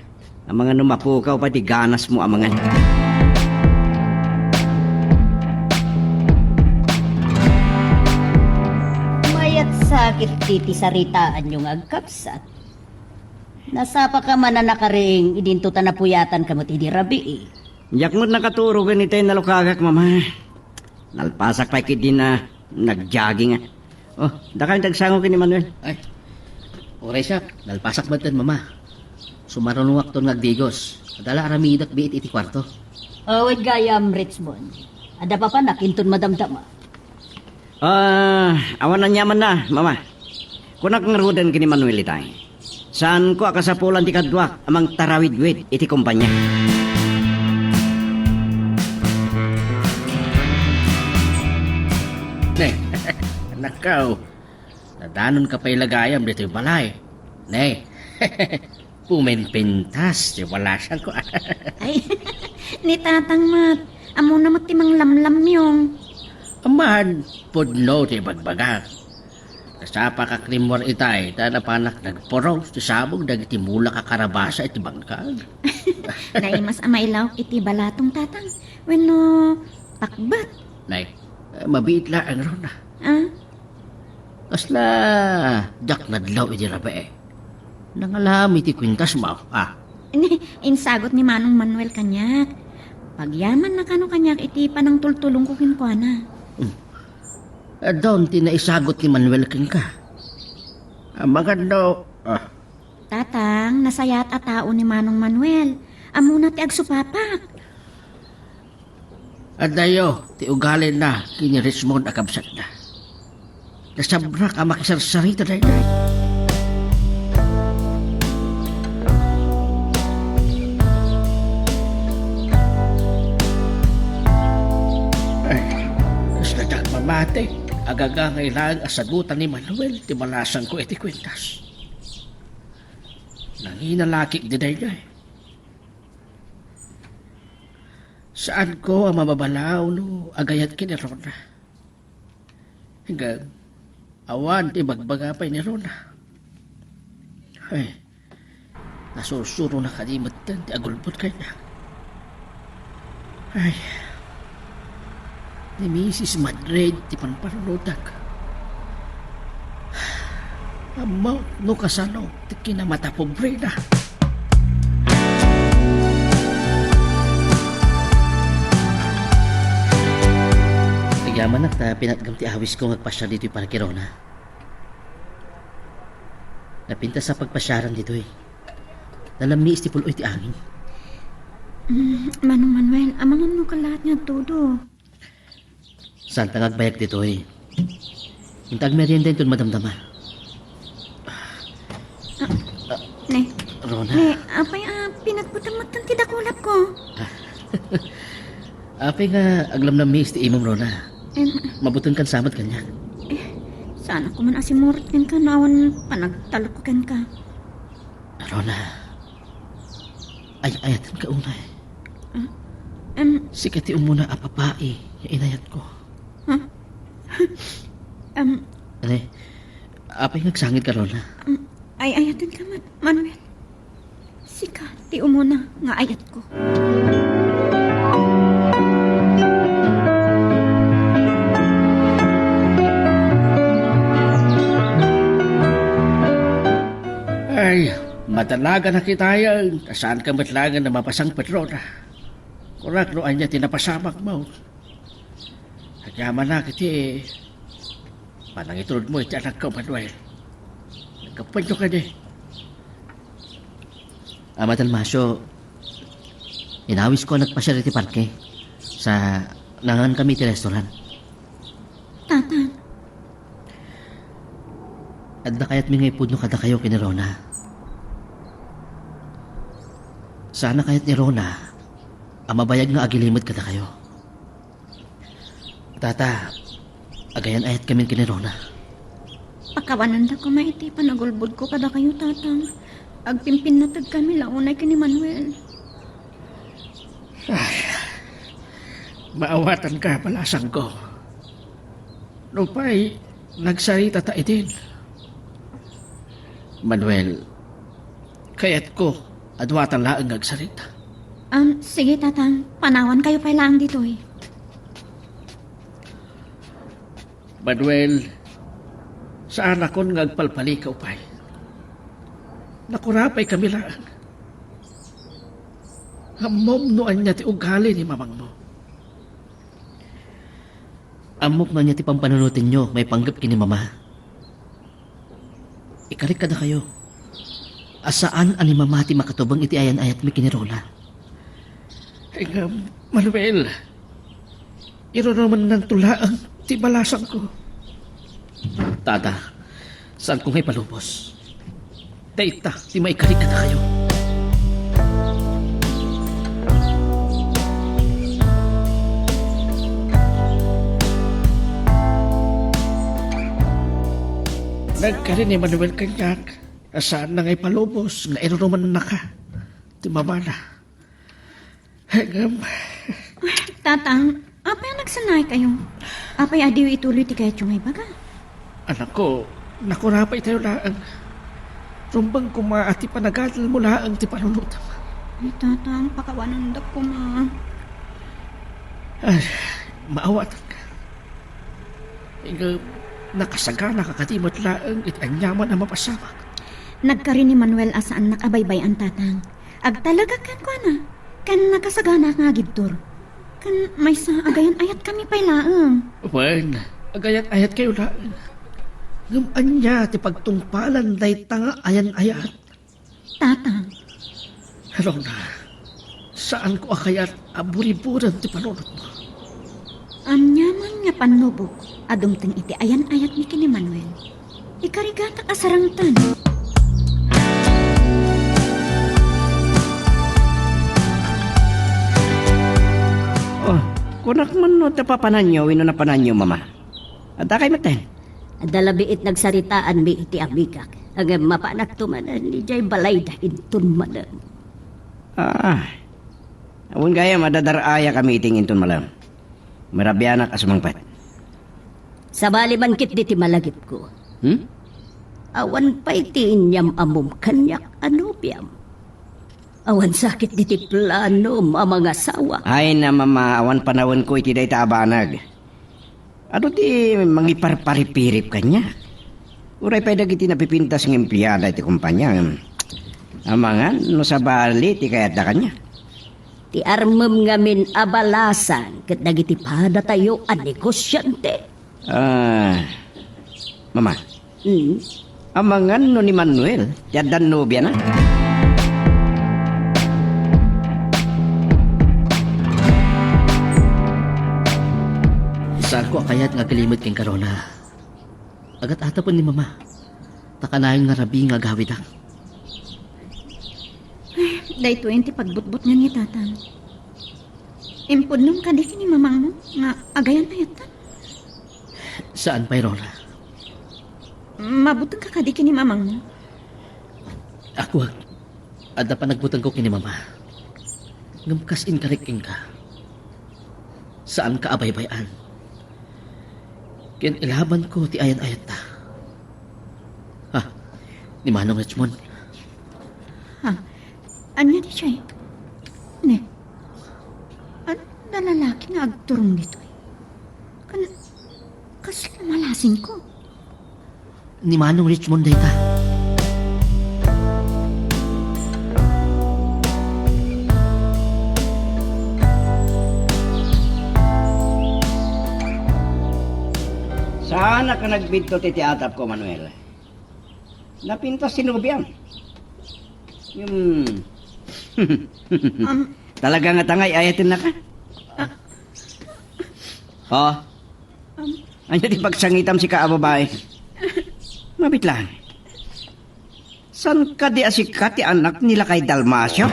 Ang mga numapukaw pati ganas mo amangan. Mayat sakit titi saritaan yung agkapsat. Nasapa ka man na nakaring idinto tanapuyatan ka mo ti rabi eh. Yak mo't nakaturo ganito yung nalukagak, mama. Nalpasak pa kiti na nagjogging ah. Oh, dakang tagsango kini Manuel. Ay, oray siya, nalpasak ba tan, mama? Sumarunong ton ngagdigos. Adala aramidak biit iti kwarto. Awit gayam Richmond. Ada pa pa nakinton madamdama. Awan na nyaman na, mama. Kunak ngarudan kini Manuel itay. Saan ko akasapulan ti kadwa amang tarawid-wid iti kumpanya. Ne, nakaw. Nadanon ka pa'y lagayam dito yung balay. Ne, pumenpintas, di wala siya ko. Ay, ni tatang mat. Amo na matimang lamlam yung. Amahan, pudno ti bagbaga. Kasapa ka krimor itay, tanapanak nagporong, ti sabog, dagiti mula ka karabasa iti bangkag. Naimas amailaw iti balatong tatang. Weno, pakbat. Nay, mabiit la ang ron na. Ah? Kasla, dak nadlaw iti rabe eh. Nangalam iti kwintas mo, ah. Insagot ni Manong Manuel kanyak. Pagyaman na kano kanyak iti panang tultulong ko kinkwana. Doon tinaisagot ni Manuel king ka. Maganda, Tatang, nasayat at tao ni Manong Manuel. Amo na ti agsupapak. adayo, ti ugalin na, kini Richmond akabsat na. Nasabra ka makisarsarita na yun. Ay, kas na mamate. Agaga ngailang asagutan ni Manuel, ti malasan ko iti kwentas. Nanginalakik di day day. Saan ko ang mababalaw no agayat ki ni Rona? Hanggang awan ti bagbagapay ni Rona. Ay, nasusuro na kalimatan ti agulbot kanya. Ay, ni Mrs. Madrid ti panparunodag. Amaw no kasano ti kinamata pobre na. Nagyaman na pinatgam ti awis ko ngagpasya dito para kay Rona. Napinta sa pagpasyaran dito eh. Nalami isti puloy ti angin. Manong Manuel, amangan mo ka lahat niya todo. Saan tangag bayak dito eh. Intag merienda ito madamdama. Ne, Rona. apay pinagputamatan ti dakulap ko. Apay nga aglam na miss ti imam Rona. Mabuton kan samat kanya. Sana ko man asimurot ken ka nawan panagtalok ko ken ka. Rona. Ay ayatan ka una eh. Sikati umuna apapai yung inayat ko. Ano apay nagsangit ka Rona. Ay ayatan ka Manuel. Sika, ti umuna nga ayat ko. Ay, matalaga na kita yan. Saan ka matlagan na mapasang Rona? Kurak no anya tinapasamak mo. Nagyaman na kiti panangitulod mo iti anak ko Manuel. Nagkapanyo ka di. Amatan Masyo, inawis ko nagpasya iti parke sa nangan kami ti restaurant. Tatang, At na kaya't may pudno kada kayo kini Rona. Sana kaya't ni Rona ang mabayag nga agilimod kada kayo. Tata, agayan ayat kami kini Rona. pakawanan da ko maiti panagulbod ko kada kayo tatang. Agpimpin natag kami launay kini Manuel. Maawatan ka, balasang ko. Nupay, nagsarita ta itin. Manuel, kaya't ko, adwatan laang nagsarita. Sige, tatang. Panawan kayo pa lang dito eh. Manuel, saan akong ngagpalpali ka upay? Nakurapay kami lang. Hamom noan niya ti ugali ni mamang mo. Amok na niya ti pampanunutin nyo, may panggap kini mama. Ikarik kada kayo. Asaan ani mama ti makatubang iti ayan ayat mi kinirola? Manuel, iro naman ng tulaang ti balasang ko. Tada, saan kong may palubos? Dayta, ti maikarik kada kayo. Nagkarin ni Manuel kanyak. Asaan na ngay palubos nga iro naman na ka. Ti mamana. Tatang, apa yung nagsanay kayo? Apa yung adiw ituloy ti kayo may baga? Anak ko, nakurapay tayo laang. Rumbang kumaati panagadal mo laang ti panunutam. Ay, tatang, pakawanandak ko ma. Ay, maawatan ka. Nakasagana ka katimot laang itanyaman ang mapasama. Nagkarin ni Manuel asaan nakabaybay ang tatang. Ag talaga kan ko na. Kan nakasagana nga gibtor. Kan may sa agayan ayat kami pay laang. Wen, agayat ayat kayo laang. Ngaman niya ti pagtungpalan day tanga ayan-ayat. Tatang, Hello na, saan ko akayat aburiburan ti panunot mo? anyaman nga panubok. Adumteng iti ayan ayat ni kini Manuel. Ikarigata kasarangtan. Oh, kunak man no tapapananyo, wino na pananyo, mama. Ada kay maten. Dalabiit nagsaritaan mi iti abikak. Ang mapanak tumanan ni Jay balay da intun manan. Awon gaya madadaraya kami iting inton malam. Marabyanak asumangpat. Sa bali man kit di ti malagip ko. Awan pa'y ti inyam amom kanyak anubiam. Awan sakit di ti plano mga sawa. Ay na mama, awan panawon ko iti day taabanag. Ano ti mangiparparipirip kanya? Uray pa dagiti napipintas ng empleyada iti kumpanya. Amangan, no sa bali ti kayat da kanya. Ti armem ngamin abalasan ket dagiti pada tayo a negosyante. Mama, amangan no ni Manuel, tiyadan nobya na. Saan ko akayat nga kalimot king karona? Agat atapon ni mama. Takanayon nga rabi nga gawidak. Day 20 pagbutbut nga ni tatang. Impod nung kadiki ni mamang mo nga agayan ayat ta. Saan pa'y Rora? Mabutang ka kadiki ni mamang mo. Ako, ada pa nagbutang ko kini mama. Ngamkas inkariking ka. Saan ka abay-bayan? Ken ilaban ko ti ayan-ayat ta. Ha? Ni Manong Richmond. Ha? Anya di siya eh? Ne? Na lalaki nga agturong dito eh. Kasi malasin ko. Ni Manong Richmond day ta. Saan ka nagbidto ti atap ko, Manuel? Napintas si Nubian. Talaga nga tangay, ayatin na ka? Ano di pagsangitam si kaababae? Mabit lang. San ka di asikat ti anak nila kay Dalmasyo?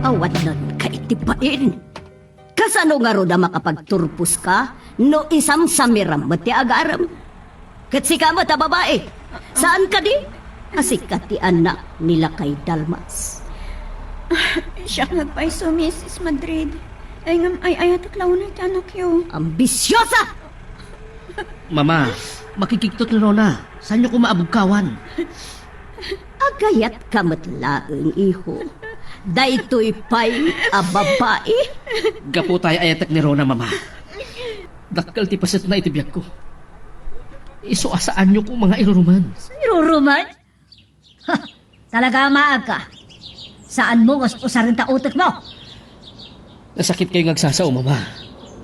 Awat nun kaitipain. Kasano nga ro da makapagturpus ka no isam samiram mati agaram. Ket si kamo ta babae. Saan ka di? Asikat ti anak nila kay Dalmas. Siya nagpaiso, Mrs. Madrid. Ay ngam ay ayataklaw na anak yo. Ambisyosa! Mama, makikiktot ni Rona. Saan niyo ko maabugkawan? Agayat kamatlaeng iho. Daytoy pa'y babae. Gapo tayo ayatak ni Rona, Mama. Dakal ti pasit na itibiyag ko. Isuasaan niyo ko mga iruruman. Iruruman? Ha, talaga maaga. Saan mo usarin ta utak mo? Nasakit kayo ngagsasaw, Mama.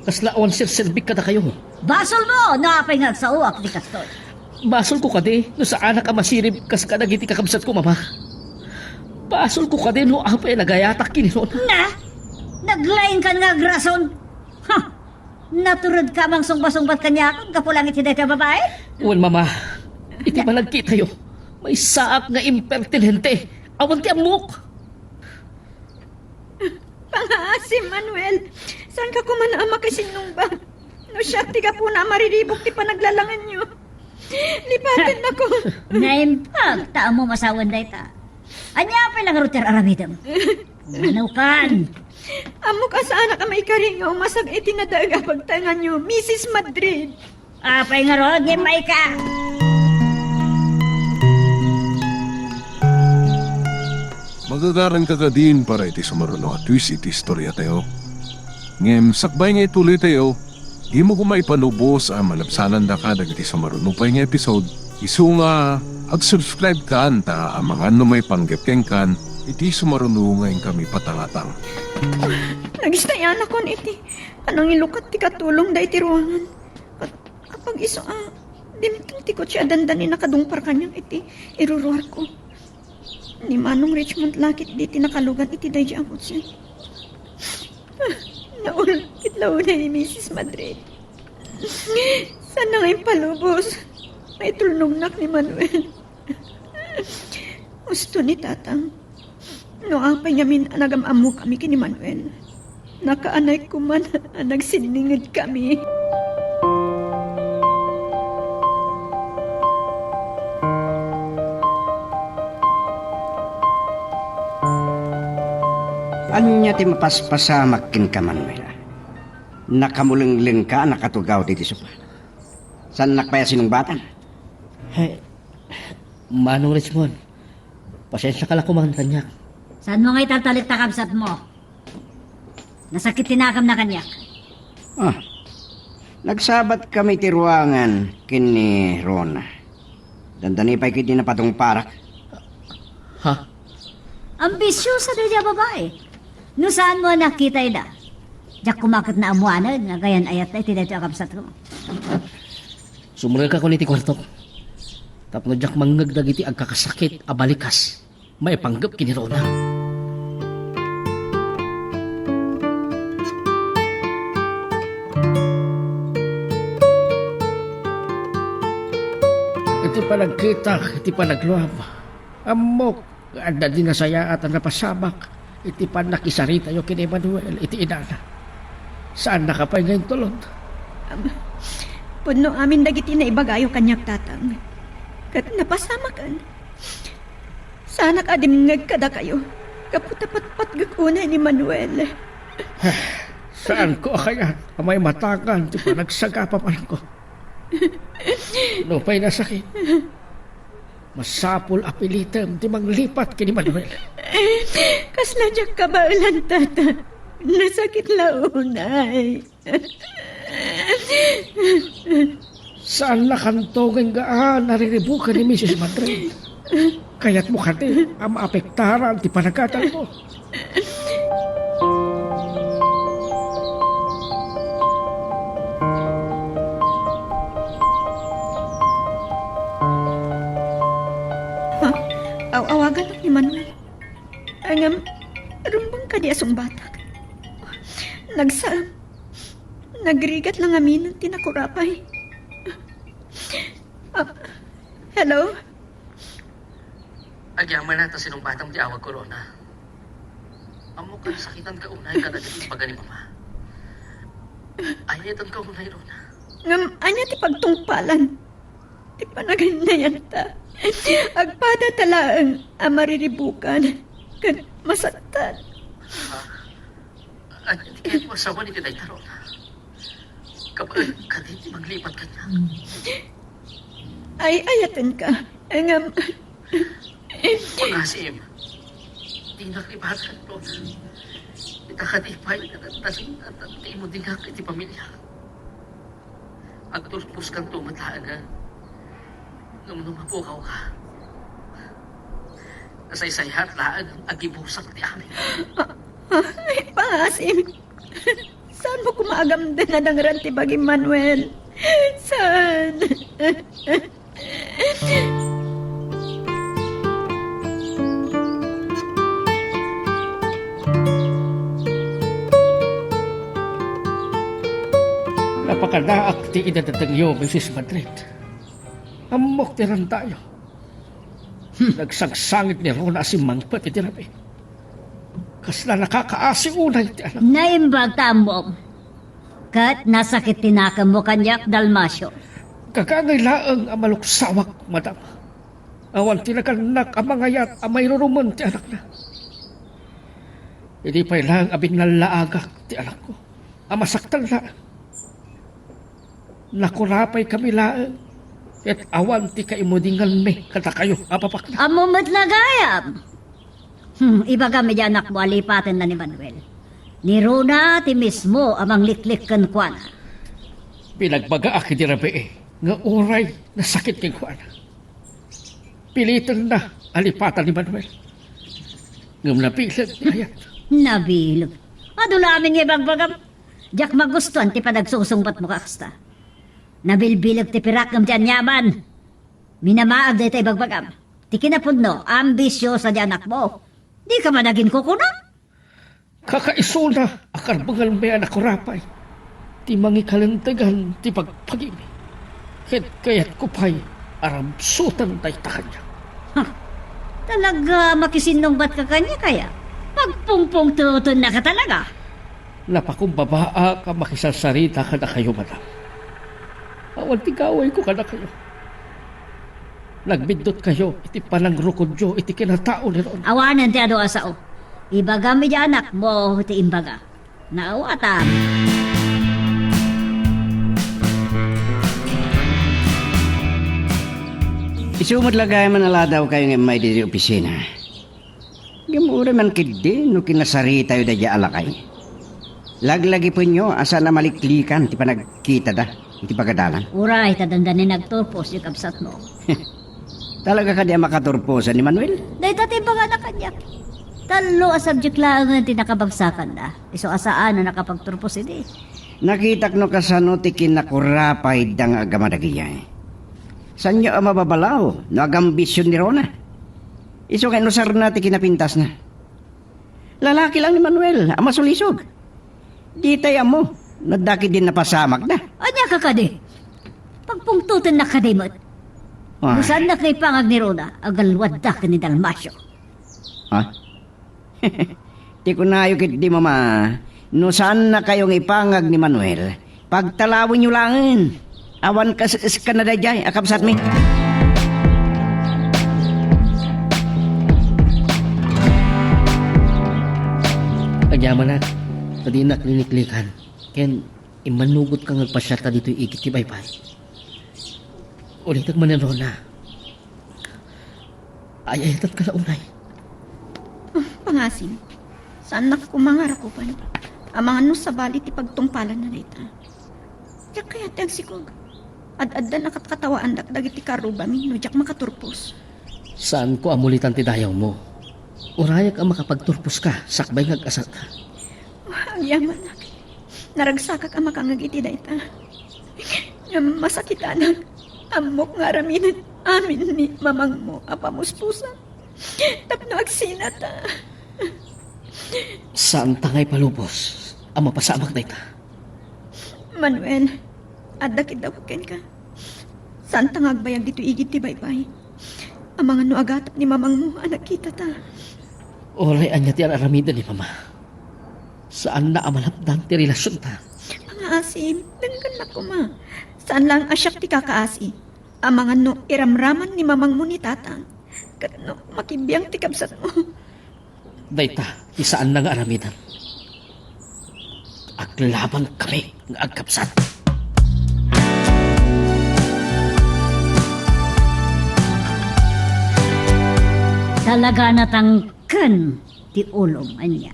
Kaslaon sir-serbik kada kayo. Basol mo! Nakapay nga sa uwak di kastoy. Basol ko kadi, no sa anak ka masirib kas kadagiti kakabsat ko, Mama. Basol ko kadi, no apay nagayatak kiniron. Na? Naglain ka nga grason? Ha? Naturod ka mang sungba-sungbat kanya kung kapulangit hindi ka babae? Uwan, Mama. Iti malagkit tayo. May saak nga impertinente. Awan ti amok. Pangasim, Manuel. Saan ka kuman ama kasinong ba? No siya, tiga po na mariribok ti panaglalangan nyo. Lipatin ako. Naimpag, taan mo masawan day ta. Anya pa lang ruter aramidam. Manukan. Amo ka sa anak may karingaw, masag itinadaga pagtangan nyo, Mrs. Madrid. Apay nga ron, gimay ka. Magagaran ka ka din para iti sumaruno at twist iti istorya tayo. Ngem, sakbay nga ituloy tayo, di mo kumay panubos ang malabsanan da ka dagiti sumaruno pa nga episode. Isu nga, ag-subscribe ka ta ang mga may panggepkeng kan, iti sumaruno ngayon kami patangatang. Nagistayan ako iti. Anong ilukat ti katulong da iti ruangan. Kapag iso, dimting ti ko siya dandanin nakadungpar kanyang iti iruruar ko. Ni Manong Richmond lakit di tinakalugan iti day amot siya. Naulkit launa ni Mrs. Madrid. Sana ngayong palubos. May tulnugnak ni Manuel. Gusto ni Tatang. No apay ngamin nagamamu kami kini Manuel. Nakaanay ko man nagsiningid kami. Anya ti mapaspasamak kin ka, Manuel. Nakamulingling ka, nakatugaw diti sopa. San nakpaya sinungbatan? Hey, Manong Richmond, pasensya ka lang kumangan kanyak. Saan mo nga itartalit takabsat mo? Nasakit tinakam na kanyak. Nagsabat kami ti ruangan kini Rona. Dandani pa'y kiti na patong parak. Ha? Ambisyosa na niya babae. No saan mo nakita ida? Diyak kumakot na amuanan, nga gayan ayat na itidito akabsat ko. Sumurag ka ko niti kwarto. Tapno jak manggagdag iti agkakasakit, abalikas. May panggap kini Rona. Iti pa nagkita, iti pa nagluwab. Amok, anda din nasaya at napasabak. Iti pa nakisarita yung kini Manuel, iti inana. Saan nakapay ngayon tulod? Puno amin dagiti na ibagayo kanyak Tatang. Kat napasama kan. Sana kadimngag kada kayo. Kaputapat-pat gaguna ni Manuel. Saan ko kaya? Amay matakan, iti pa nagsagapa pa ko. No pa'y nasakit. Masapol apilitem, ti manglipat kini Manuel. Kasla dyak kabaulan, Tata. Nasakit launay. Saan nakantogeng gaan nariribukan ni Mrs. Madrid? Kaya't mo kati, ang maapektaran ti panagkatan mo. Awagan lang ni Manuel. Angam, rumbang ka di asong batak. Nagrigat lang amin ng tinakurapay. Hello? Agyaman na ito sinong batang di awag korona. Amo ka sakitan ka unay kada di pagani Mama. Ayatan ka unay Rona. Ngam, anya ti pagtungpalan. Ti panagandayan ta. Agpada talaang amariribukan. Kan masaktan. At hindi kayo masawa ni Tinay Taron. Kapag kaditi maglipat ka niya. Ay ayatan ka. Angam. Pag-asim, di naklibatan ko. Itakatipay na nagtasin at di mo din nga kiti pamilya. Agtulpos kang tumataan na nung mapukaw ka. Nasaysayhat laan ang agibusak ti amin. Ay pangasim. Saan mo kumagam din na ng ranti bagi Manuel? Saan? Napakadaak ti idadatagyo, Mrs. Madrid. Amok tiran tayo. Nagsagsangit ni Rona si Mangpat itirabi. Kasla nakakaasi unay ti anak. Naimbag tambong. Kat nasakit tinakam mo kanyak, Dalmasyo. Kagangay laang ang maluksawak, madam. Awan tinaganak ang mga yat ang mayroruman ti anak na. Hindi pa lang abing nalaagak ti anak ko. Ang masaktan na. Nakurapay kami laang. At awan ti kaimudingan me kata kayo apapak na. Amumat na gayam. Iba kami di anak mo alipatin na ni Manuel. Ni Rona ti mismo amang liklik kan kuana. Pinagbaga aki di rabi nga oray na sakit ng kuana. Pilitan na alipatan ni Manuel. Ngam napilit ni Ayat. Nabilog. Adula amin nga bagbagam. Diyak magustuhan ti panagsusungpat mo kakasta. Nabilbilag ti pirakam di anyaman. Minamaag da ito'y bagbagam. Ti kinapudno, ambisyo sa di anak mo. Di ka man naging kukunan. Kakaisuna akar bangal may anak ko rapay. Ti mangi kalantagan ti pagpagimi. Kaya't kupay aram sutan tay takanya. Talaga makisinungbat ka kanya kaya? Pagpungpong tutun na ka talaga. Napakumbabaa ka makisasarita ka na kayo, madam. Awan ti gaway ko ka na kayo. Nagbindot kayo, iti panang rukodyo, iti kinatao ni Ron. Awanan ti ado asao. Ibaga mi di anak mo ti imbaga. Naawatan. Isumot lagay man aladaw kayo nga may di opisina. Gamura man kidi no kinasari tayo da di alakay. Laglagi po nyo asa na maliklikan ti panagkita da iti pagadalan. Uray, tadandanin nagturpos yung kapsat mo. Talaga ka di makaturposan ni Manuel? Dahil dati ba nga na kanya? Talo a subject lang ang tinakabagsakan na. Iso asaan na nakapagturpos hindi. Nakitak no kasano ti kinakurapay dang agamadagiyay. San nyo ang mababalaw no agambisyon ni Rona? Iso kay no sar na ti kinapintas na. Lalaki lang ni Manuel, ang masulisog. Di tayo mo, nadaki din napasamak na. Anya ka kadi? Pagpungtutin na kadimot. Ah. Saan na kay pangag ni Rona, agalwad da ka ni Dalmasyo. Ha? Di ko na ayokit di mama. No saan na kayong ipangag ni Manuel? Pagtalawin nyo langin. Awan ka sa Canada dyan, akapsat mi. Agyaman na, tadi na kliniklikan. Ken, imanugot kang nagpasyata dito ikit ti baypay. Ulit man ni Rona. Ayayatat ka launay. Pangasim. Saan na kumangarakupan? Amang ano sa bali ti pagtungpalan na dita. Diyak kaya tiyang sikog. Ad-adda nakatkatawaan dakdag iti karubami no diyak makaturpos. Saan ko amulitan ti dayaw mo? Urayak ang makapagturpos ka, sakbay ngag-asat ka. Ang yaman na. Naragsaka ka makangag iti dayta. Yung masakitan amok nga raminan amin ni mamang mo apamuspusan. Tapno agsinata. Saan tangay palubos? Ang mapasamak na ita. Manuel, adda kidawaken ka. Saan tangagbayag dito igit ti baybay? Ang mga no agatap ni mamang mo anak kita ta. Oray anya ti aramida ni mama. Saan na amalapdan ti relasyon ta? Mga asin, danggan na ko ma. Saan lang asyak ti kakaasi? Amangan no iramraman ni mamang mo ni tatang. Kat no makibiyang ti kabsat mo. Dayta, isaan na nga aramidan. Aglaban kami nga agkapsat. Talaga natangken ti ulong anya.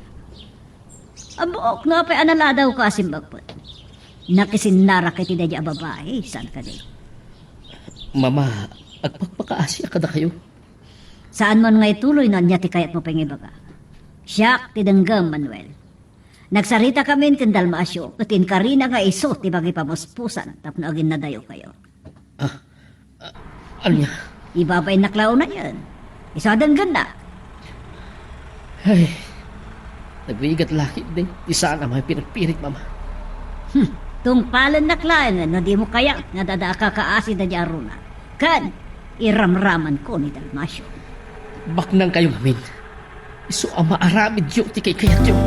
Abok nga pa anala daw ka asimbagpot. Nakisinara kay ti dadya babae, saan ka din? Mama, agpagpakaasya kada kayo. Saan man nga ituloy na niya ti kayat mo pengibaga? Siyak ti denggam Manuel. Nagsarita kami kin dalmasyo, katin karina nga iso ti bagi pamuspusan, tapno agin na dayo kayo. Ano niya? Ibabay naklaw na yan. Isa denggan na. Ay, nagbigat laki din. Isaan ang mga pinagpirit, Mama. Tungpalan naklayan nga, no di mo kaya nga dadaka kaasi da jaruna. Kan, iramraman ko ni dalmasyo. Baknang kayo, Mamin. Iso ang maaramid yung ti kay kayat yung.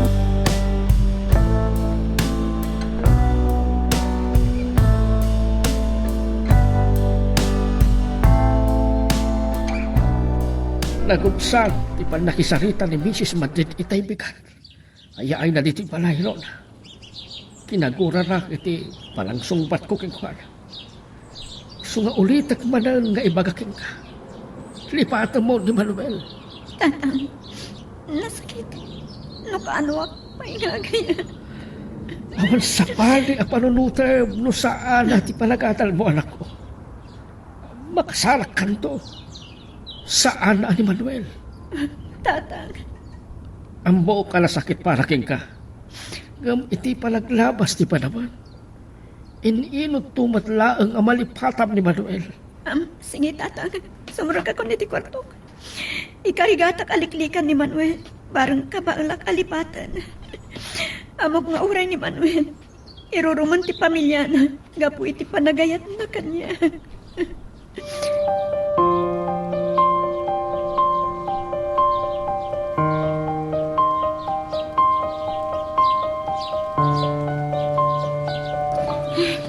Nagupsan, di pa nakisarita ni Mrs. Madrid itay bigan. Ay na dito balay ron. Kinagura na iti palang sungbat ko king Juan. Sunga ulit at manang nga ibagaking ka. Lipatan mo ni Manuel. Tatang, nasakit. No paano ako maingagaya? Awan sa pali ang panunutab no saan at ipalagatal mo anak ko. Makasarak kanto. Saan na ni Manuel? Tatang, Ang buo ka na sakit para king ka. Gam iti palaglabas ti pa naman. Ininot tumatlaang ang malipatam ni Manuel. sige tatang. Sumurag ako ni ti kwartok. Ikahigatak aliklikan ni Manuel. Barang kabaalak alipatan. Amok nga uray ni Manuel. Iruruman ti pamilya na. Gapu iti panagayat na kanya.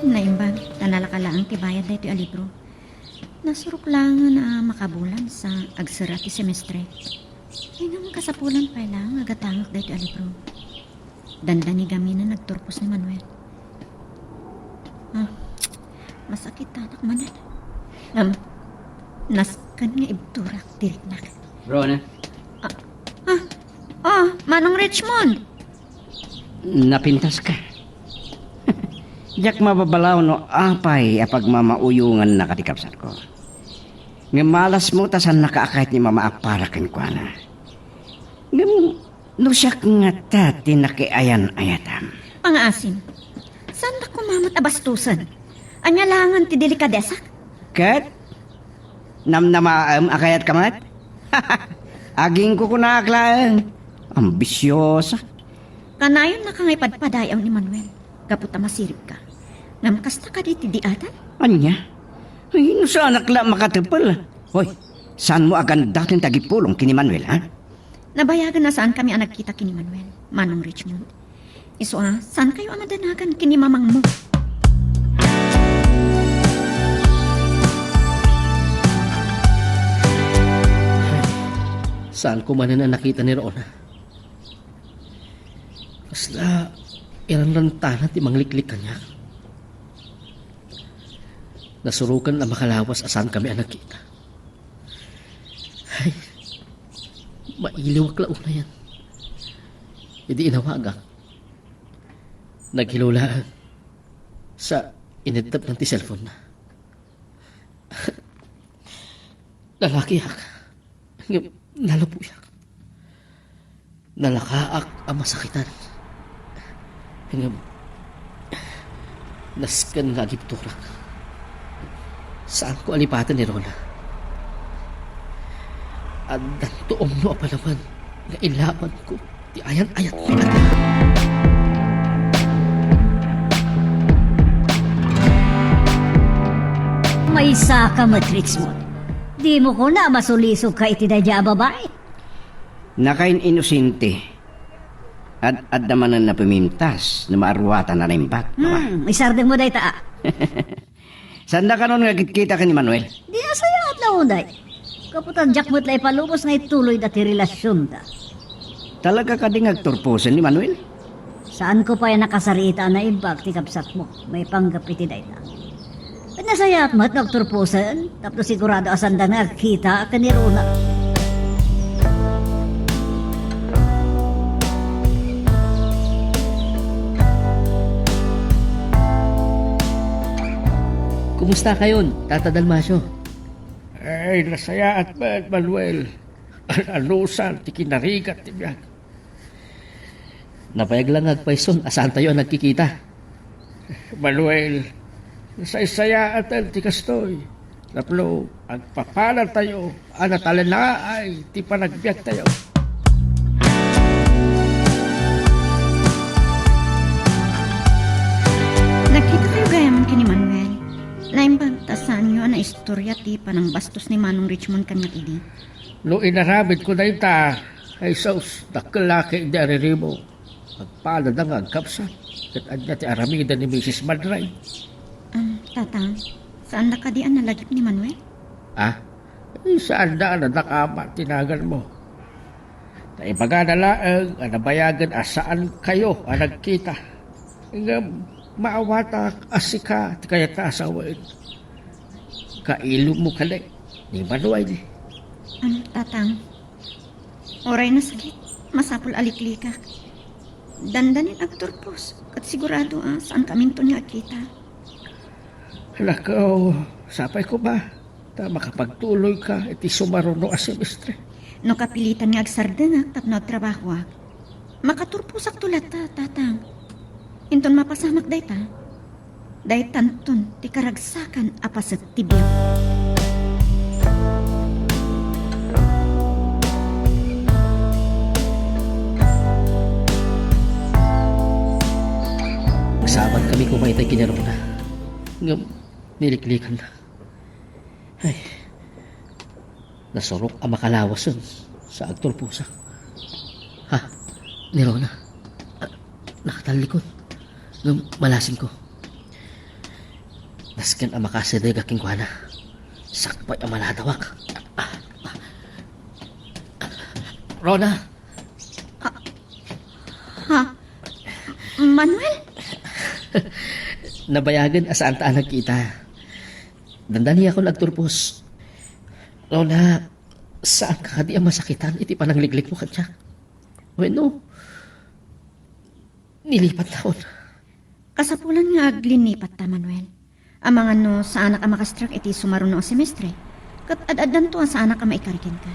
Naimbag, tanalakalaan ti bayad na ito alibro. Nasurok lang na makabulan sa agsara ti semestre. Ay nga kasapulan pa lang agatangak da ito alibro. Danda ni Gami na nagturpos ni Manuel. Masakit tanak manan. Naskan nga ibturak dirik na. Rona, Manong Richmond! napintas ka. Jak mababalaw no apay apag mamauyungan na katikapsat ko. Nga malas mo tasan nakaakait ni mama aparakin ko na. Nga no siyak nga tati nakiayan-ayatam. Ang asim, saan na kumamat abastusan? Anyalangan ti delikadesak? Kat? Namnamaam akayat kamat? Aging ko kunaklaan. Ambisyosa. Kanayon na kangay padpadayaw ni Manuel. Kaputa masirip ka. Namkasta ka di ti diatan? Anya? Ay, no sa anak lang makatapal. Hoy, saan mo agan dating tagipulong kini Manuel, ha? Nabayagan na saan kami ang nagkita kini Manuel, Manong Richmond. Iso saan kayo ang madanagan kini mamang mo? Saan ko man na nakita ni Rona? Kasla, irang lantana ti mangliklik kanya. Nasurukan na makalawas asan kami ang nakita. Ay, mailiwak laon na yan. Hindi inawagak. Naghilulaan sa inedtap ng ti cellphone na. Lalaki yak. Nalapuyak. Nalakaak ang masakitan. Hingam, naskan nga gipturak. Saan ko alipatan ni Rona? At dantuong no apalaman nga ilaban ko ti ayan-ayat ni Ada. May saka matrix mo. Di mo ko na masulisog ka iti dadya babae. Nakain inosente. At naman na napimintas na maarwatan na naimbak. Isardeng mo day taa. Saan na kanon nga kita ka ni Manuel? Di na saya at launay. Kaputan Jack mo't lay palubos nga ituloy dati relasyon ta. Talaga ka ding agturpusan ni Manuel? Saan ko pa yung nakasarita na ibag ti kapsat mo? May panggapiti day na. At nasaya at mat nagturpusan, tapos sigurado asan da nagkita ka ni Rona. Kumusta kayon, Tata Dalmasyo? Ay, nasaya at Manuel. Alusan, ti kinarigat ti biyag. Napayag lang agpayson, asan tayo ang nagkikita? Manuel, nasaysaya at ti kastoy. Naplo, agpapalan tayo, anatala ay ti panagbiag tayo. Nakita kayo gayam kini Manuel. Lain bagtasan nyo na istorya ti panang bastos ni Manong Richmond kanyat idi. No inaramid ko na ita, ay sos, nakalaki di aririmo. Agpalad ang agkapsa, at anya ti aramida ni Mrs. Madray. Tatang, saan nakadian na lagip ni Manuel? Ah, saan na nakama, tinagan mo. Naibaga na laang, anabayagan asaan kayo, nagkita. Nga, maawata asika, ti kaya tasawain. Kailo mo kalik, ni Manuel. Tatang, oray na sakit, masapul aliklika. Dandanin agturpos, at sigurado saan kaming to niya kita. Lakaw, sapay ko ba? Ta makapagtuloy ka, iti sumaruno a semestre. No kapilitan nga agsardengak tapno trabaho makaturpusak tulat ta, tatang. Inton mapasamak day ta. Day tanton, ti karagsakan apaset tibyo. Magsabat kami kumaitay kinarona. Nga, niliklikan na. Ay, nasurok ang makalawas yun sa agturpusa. Ha, ni Rona. Nakatalikod. Nga, malasing ko. Nasken ang makasidig aking kuhana. Sakpay ang maladawak. Rona! Manuel? Nabayagan asaan taan nagkita. Dandani ako nagturpos. Lola, saan ka di ang masakitan? Iti panangliglig mo ka siya. Bueno, nilipat taon. Kasapulan nga aglinipat ta, Manuel. Amang ano, sa anak ang makastrak iti sumaruno ang semestre. Kat adadan to sa anak ang maikarikin ka.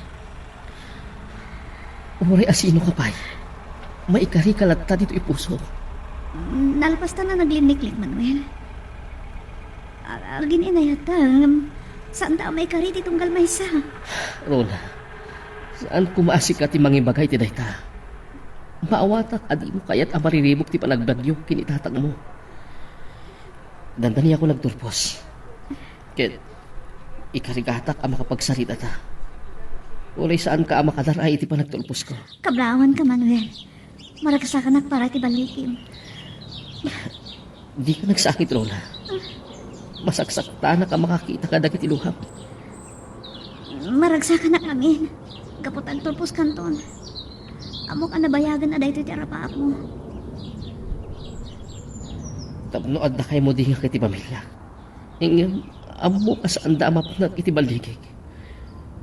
Umuray asino ka pa'y. Maikari ka latta dito ipuso. Nalpas ta na nagliniklik, Manuel. Agin inayatang, saan ta may kari ditong galmaysa? Lola, saan kumaasik ka ti mangibagay ti dayta? Maawatak adi mo kayat ang mariribok ti panagbagyo kinitatang mo. Dandani ako nagturpos. Ket, ikarigatak ang makapagsarita ta. Ulay saan ka ang makadaray iti panagtulpos ko. Kablawan ka, Manuel. Maragsakan para ti balikim. Di ka nagsakit, Lola. Masaksakta na ka makakita ka dagiti luhap. Maragsakan na kami. Kaputan tulpos kanton. Amo ka nabayagan na dahito ti arapaap mo. Tapno adda kay mo di nga kiti pamilya. Ingam, amo ka saan da mapunat iti baligig.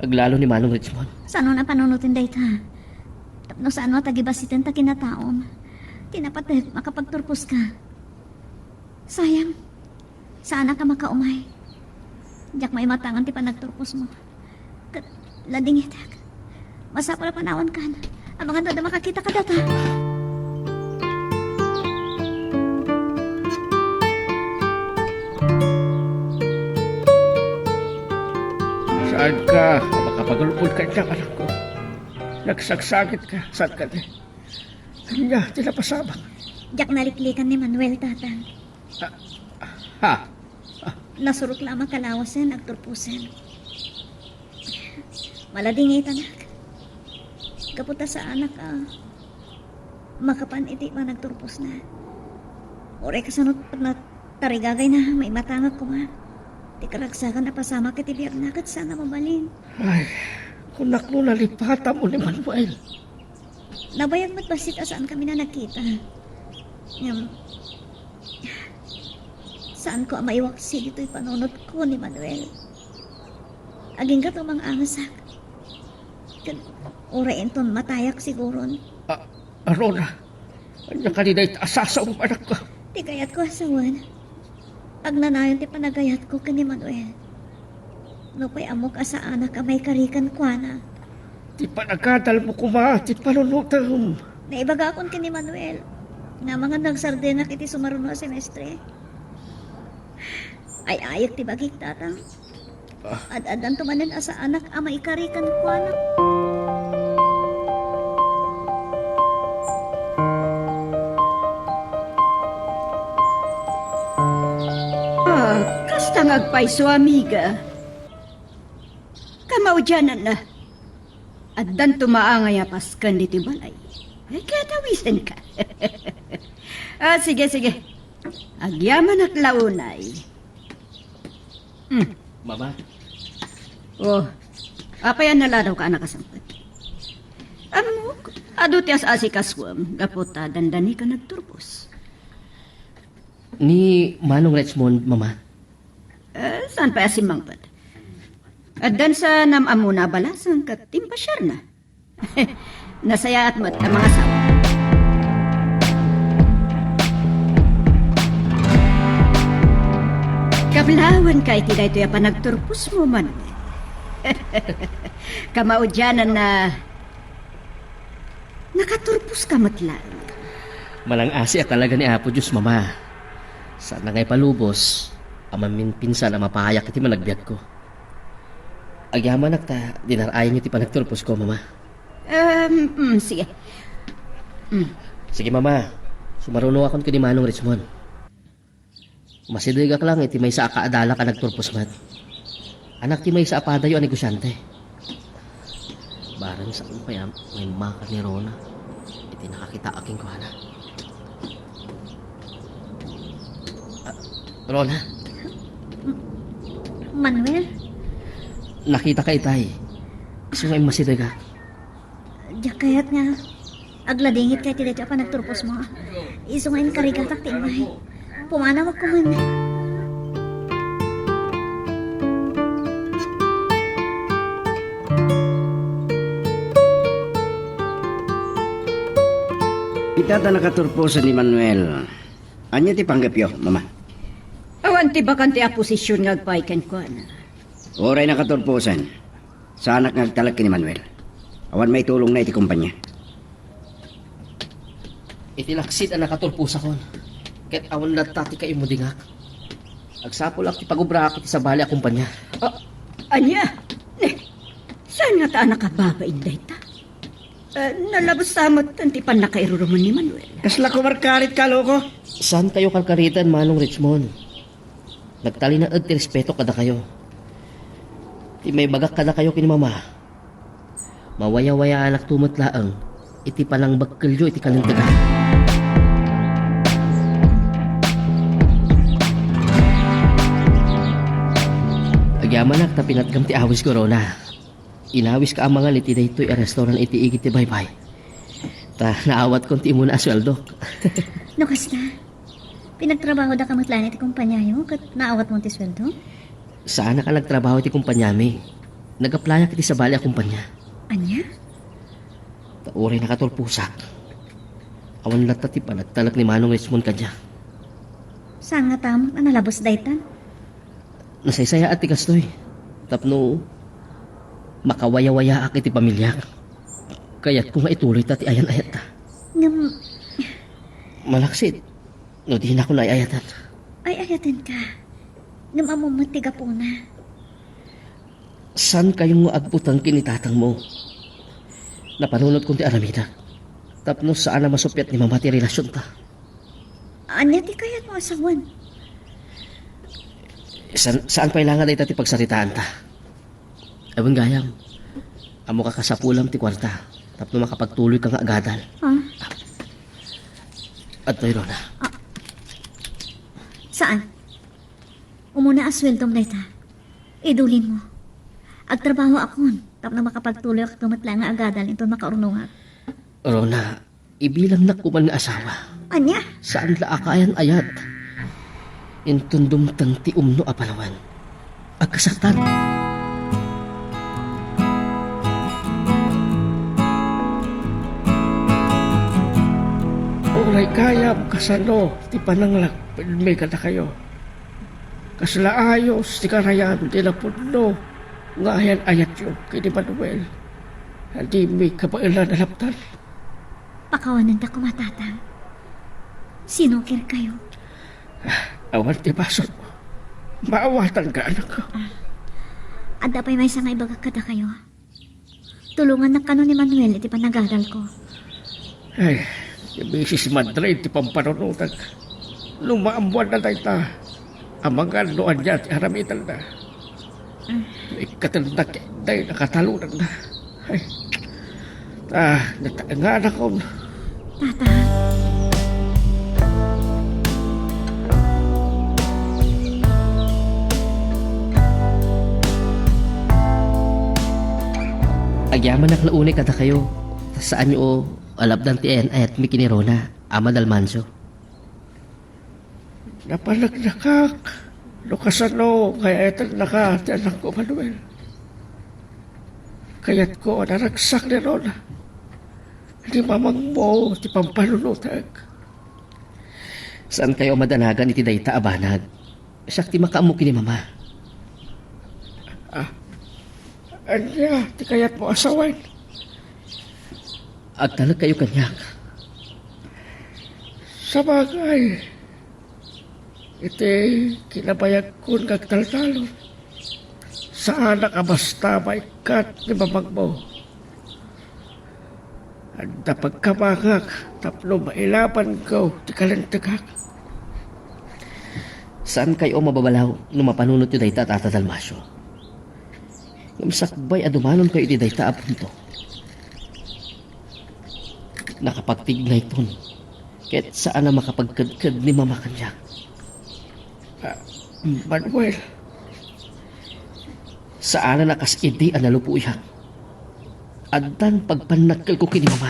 Aglalo ni Manong Richmond. Saan na panunutin dahito ha? Tapno saan mo tagibasitin ta kinataom. Tinapat makapagturpos ka. Sayang. Sana ka makaumay. Diyak may matangan ti panagturpos mo. Lading itak. Masapal panawan ka na. Ang mga dada makakita ka data. Saan ka? Makapagulpod ka dyan, anak ko. Nagsagsagit ka. Saan ka din? Kanya, tinapasabak. Diyak naliklikan ni Manuel, tatang. Ha? Nasurok lamang kalawasan, agturpusan. Malading itanak. Kaputa sa anak makapan iti pa nagturpos na. Ore kasanot na tarigagay na may matangag ko nga. Di karagsakan na pasama kiti Berna kat sana mabalin. Ay, kunak no nalipata mo ni Manuel. Nabayag mat basit asaan kami na nakita. Ngam, saan ko maiwaksi dito'y panunot ko ni Manuel. Aging ka to mga angasak. Kan, urain ton matayak siguron. Arona, anya kanina asasa ang anak ko. Di kayat ko asawan. Agnanayon ti panagayat ko kani Manuel. Nupay amok asa anak amay karikan kwa na. Di pa nagkadal mo kuma, di pa nunutam. Naibaga akon kani Manuel. Nga mga nagsardena kiti sumaruno a semestre. Ay ayok ti bagik tatang. Ad-adan tumanen asa anak amay karikan kwa na. Kasta ngagpaiso, amiga. Kamaudyanan na. At dan tumaangay apaskan diti balay. Kaya tawisan ka. Sige. Agyaman at launay. Mama, Oh, apa yan naladaw ka anak kasampat? Amok, ado tiyas asikaswam, gaputa dandani ka nagturpos. ni Manong Richmond, Mama. Saan pa asimang pad? At dan sa namamuna balasang katimpasyar na. Nasaya at mat ang mga sawa. Kablawan ka iti daytoy pa nagturpos mo man. Kamaudyanan na nakaturpos ka matlaan. Malang asi at talaga ni Apo Diyos, Mama. Sana ngay palubos, amamin pinsan na mapahayak iti managbiag ko. Agyaman ta, dinarayan niyo ti panagturpos ko, Mama. Sige. Sige, Mama. Sumaruno akon ko ni Manong Richmond. Masidig ka lang iti may sa akaadala ka nagturpos mat. Anak ti may sa apadayo ang negosyante. Barang sa kaya may maka ni Rona. Iti nakakita aking kuhana. Rona, Manuel, nakita ka itay. Gusto nga masidig ka. diyak kayat nga. Agladingit kay tila pa nagturpos mo. Iso nga karigatak timay. Pumana mo kuman. Itata nakaturposan ni Manuel. Anya ti panggapyo, mama. Awan ti bakante a posisyon ngagpaiken ko na. Oray nakaturposan. Sa anak ngagtalag ki ni Manuel. Awan may tulong na iti kumpanya. Itilaksid ang nakatulpos akon. Ket awan na tati kayo mo dingak. Agsapol ak ti pagubra ako ti sa bali a kumpanya. Anya? Saan nga taan nakababa inday ta? Nalabas samot ang tipan na kairuruman ni Manuel. Kasla kumarkarit ka, loko. Saan kayo kalkaritan, Manong Richmond? Nagtali na ti respeto kada kayo. Ti may bagak kada kayo kini Mama. Mawaya-waya anak tumot laang. Iti palang bagkelyo iti kalintagan. Agyaman ak tapinatgam ti awis corona. Inawis ka amangan iti daytoy a restaurant iti igit ti baybay. Ta naawat kon ti muna asweldo. No kasta. Pinagtrabaho da kamatlan iti kumpanyayo kat naawat mo ti sweldo? Saan ka nagtrabaho iti kumpanyami? Nagaplaya kiti sa bali a kumpanya. Anya? Tauray nakatulpusak. Awan lang tati pa nagtalak ni Manong Richmond kanya. Saan nga tamang na nalabos daytan? Nasaysaya at tikastoy. Tapno, makawaya-waya ak iti pamilya. Kaya't kung nga ituloy tati ayan-ayat ta. Ngam, Malaksit. No di na ako na ayatan. ay ayatin ka. Ngam amumatiga po na. San kayong agputang kinitatang mo? Napanunod kong ti aramida. Tapno saan na masupyat ni Mama ti relasyon ta. Anya ti kayat mo asawan? Saan kailangan na ti pagsaritaan ta? Ewan gayam. Amo ka kasapulam ti kwarta. Tapno makapagtuloy ka nga agadal. At to'y Rona. Saan? Umuna asweltong dayta. Idulin mo. Agtrabaho akon. Tap na makapagtuloy ako tumatla nga agadan ito makaurunungan. Rona, ibilang na kuman nga asawa. Anya? Saan laakayan ayat? Intundum tang ti umno apalawan. Agkasaktan. Uray kayam kasano, ti pananglak, may kada kayo. Kaslaayos, ti karayan, ti napudno, ngayan ayat yun, kay di Manuel. Hindi may kabailan na laptan. Pakawanan ta kumatatang. Sinukir kayo. Awan ti baso mo. Maawatan ka, anak ko. Adda pa'y may sangay baga kada kayo. Tulungan na kano ni Manuel iti panagaral ko. Ay, si Mrs. Madrid, ti pampanunutan. Lumaambuan na tayo ta. Amangan noan niya, ti haramitan na. Ikatandak, tayo nakatalunan na. Ay, nataangan ako. Tata, Agyaman naklaunay kada kayo. Saan nyo alabdan ti en ayat mi kinirona, ama dalmanso. Napalagnakak. Lukasano, kaya etan naka, ti anak ko, Manuel. Kaya't ko, naragsak ni Rona. Di mamang mo, ti pampalunutag. Saan kayo madanagan iti dayta abanag? Siyak ti makaamu kini mama. Anya, ti kaya't mo asawan. Agtalag kayo kanyak. Sa bagay, iti kinabayag kun kagtaltalon. Sa anak basta maikat ni mamang mo. Anda pagkamangak, tapno mailapan ko, ti kalantagak. Saan kayo mababalaw nung mapanunot iti dayta at Tata Dalmasyo? Sakbay adumanon kayo iti dayta apunto. Nakapagtignay ton. Kahit saan na makapagkadkad ni mama kanyak. Manuel, Saan na nakasidi ang nalupuyan. Addan pagpanagkal ko kini mama.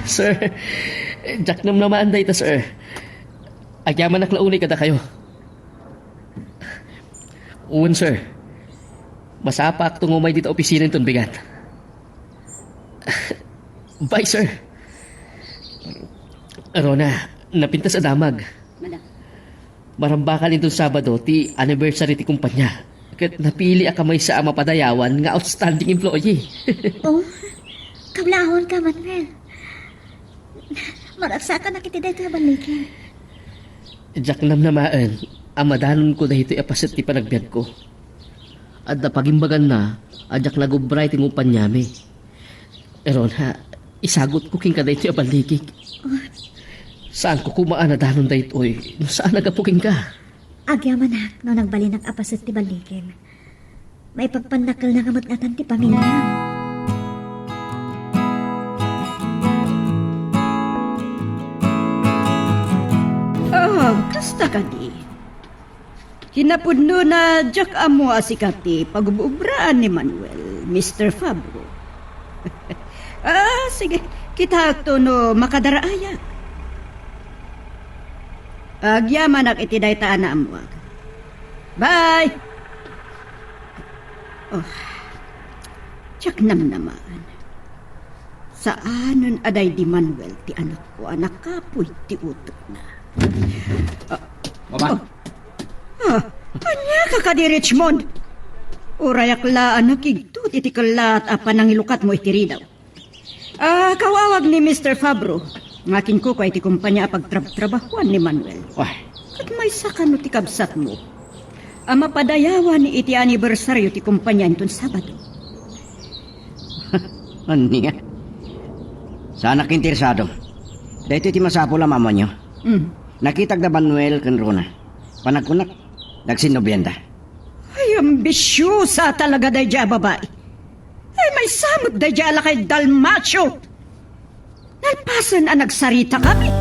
Sir, Jack nam naman day ta, sir. Agyaman naklaunay kada kayo. Uwan, sir. Masapak tungumay dito opisina itong bigat. Bye, sir. Rona, napinta sa damag. Madam. Marambakal itong Sabado, ti anniversary ti kumpanya. Kat napili a kamay sa mapadayawan nga outstanding employee. oh, kablahon ka, Manuel. Maragsakan na kita dito balikin. Jack nam namaan, amadanon ko dahito apasit ti panagbiad ko. At napagimbagan na, ajak nagubray ti kumpanyami. Rona, isagot ko king ka dahito abaligig. Saan ko kumaan na danon dahito oy? Saan nagapuking ka? Agyamanak no nagbali ng apasit ti balikin. May pagpandakal na kamatatan ti pamilya. Kasta ka di. Hinapudno na Jack amo asikati pag-ubraan ni Manuel, Mr. Fabro. Sige, kita to no makadaraya. Agyaman ak itidaytaan na amuag. Bye! Oh, Jack naman. Saanon aday di Manuel ti anot ko anak kapoy ti utok na. Mama, Anya ka ka di Richmond? Urayak laan nakigtut iti kalat apa nangilukat mo iti daw. Kawawag ni Mr. Fabro. Ngakin ko iti kumpanya pagtrabahuan ni Manuel. Wah, At may sakano ti kabsat mo. Mapadayawan ni iti anibersaryo ti kumpanya itong Sabado. Ani nga? Sana kinteresado. Dahito ti masapula mama nyo. Nakitag na Manuel kan Rona. Panagkunak, nagsinobiyenda. Ay, ambisyosa talaga day dya babae. Ay, may samot day dya ala kay Dalmacio. Kalpasan ang nagsarita kami.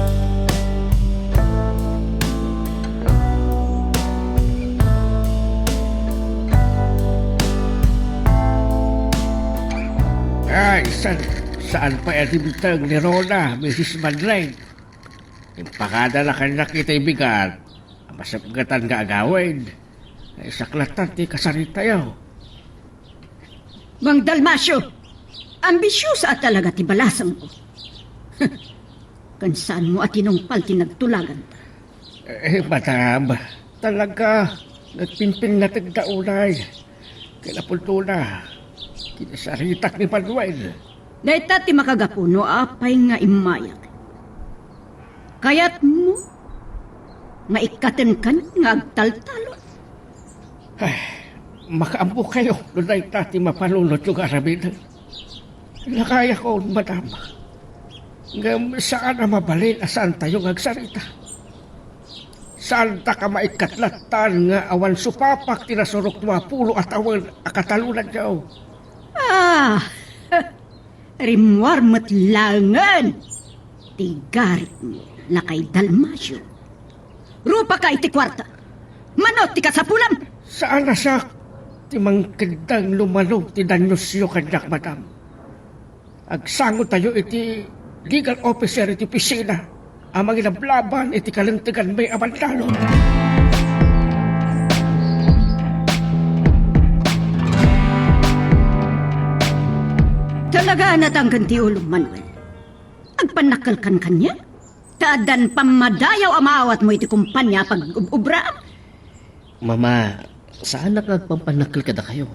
Ay, saan pa bintang ni Rona, Mrs. Madeleine? Impakada na kanya kita ibigan. Masapagatan nga agawin. Ay, saklatan ti kasarita yaw. Mang Dalmasyo, ambisyosa at talaga ti balasang mo. Kansaan mo at inumpal tinagtulagan ta. Madam, talaga, nagpimpin na tagdaunay. Kinapulto na. Kinasaritak ni Manuel. Dahita ti makagapuno apay nga imayak. Kayat mo, nga ikaten kan nga agtaltalon. Ay, makaampo kayo, lunay tati mapalunod yung arabin. Nakaya ko, madam. Ngam saan na mabalin asan tayo agsarita? Saan ta ka maikatlatan nga awan supapak tinasurok 20 at awan akatalunan niyaw? Ah, rimwar matlangan. Tigarit mo na kay Dalmasyo. Rupa ka iti kwarta. Manot ti kasapulam. Saan na siya? Timang kandang lumalog ti danyosyo kanyak, madam. Agsango tayo iti legal officer iti pisina. Amang inablaban iti kalantigan may abandalo. Talaga natanggan ti ulong Manuel. Agpanakal kan kanya. Taadan pamadayaw amaawat mo iti kumpanya pag ubra. Mama, saan nagpampanakil kada kayo?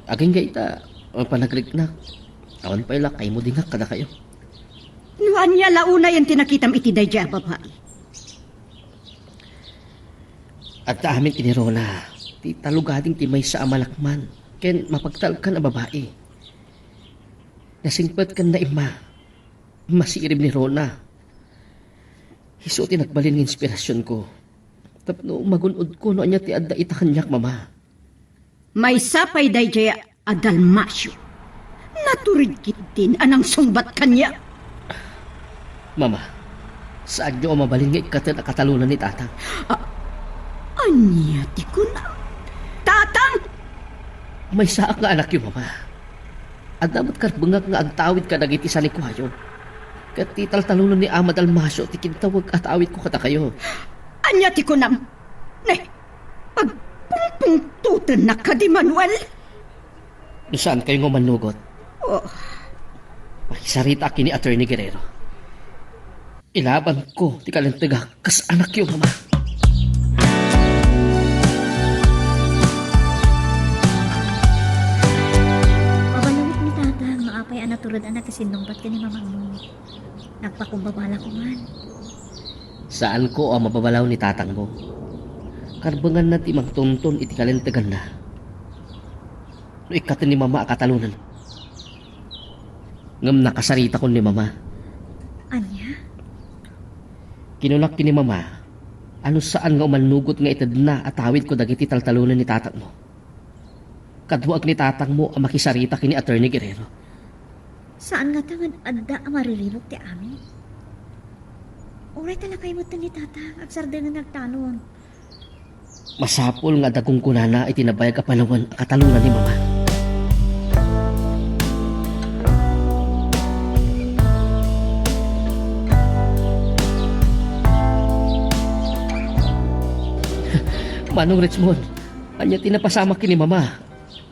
Aging ga ita, panagliknak. Awan pa ila, kayo mo dingak kada kayo. Nuan niya launa yung tinakitam iti dayja babae. At amin tinirona, ti talugading ti may sa amalakman, ken mapagtalkan a babae. Nasingpet kan na ima, masirib ni Rona. Hiso ti nagbalin ng inspirasyon ko. Tapno magunod ko no anya ti adda ita kanyak, mama. May sapay dayja a Dalmasyo. Naturid kitin anang sungbat kanya. Mama, saan nyo mabalin nga ikatan a katalunan ni tatang? Anya ti kunam. Tatang! May saak nga anak yun, mama. At damat karbungak nga agtawid ka dagiti sa likwayo. Kat ti taltalunan ni Ama Dalmasyo ti kintawag at awit ko kata kayo. Anya ti kunam. Nay, pagpungpungtutan na ka di Manuel. Saan kayo nga manugot? Oh, Makisarita kini Attorney Guerrero. Ilaban ko ti kalantiga kas anak yun, mama. Mabalawit ni tatang, maapay ang naturod anak kasinlumpat ka ni mamang mo. Nagpakumbabala ko man. Saan ko ang mababalaw ni tatang mo? Karbangan na ti magtuntun iti kalantigan na. No ikatin ni mama akatalunan. Ngam nakasarita ko ni mama. Anya? Kinulak ni mama, ano saan nga umanugot nga itad na at awit ko dagiti taltalunan ni tatang mo. Kadwag ni tatang mo ang makisarita kini Attorney Guerrero. Saan nga tangan adda ang mariribok ti amin? Oray talakay mo ni tatang, agsarda nga nagtanon. Masapol nga dagong kunana itinabayag a panawan ang katalunan ni mama. Manong Richmond, anya tinapasama kini mama.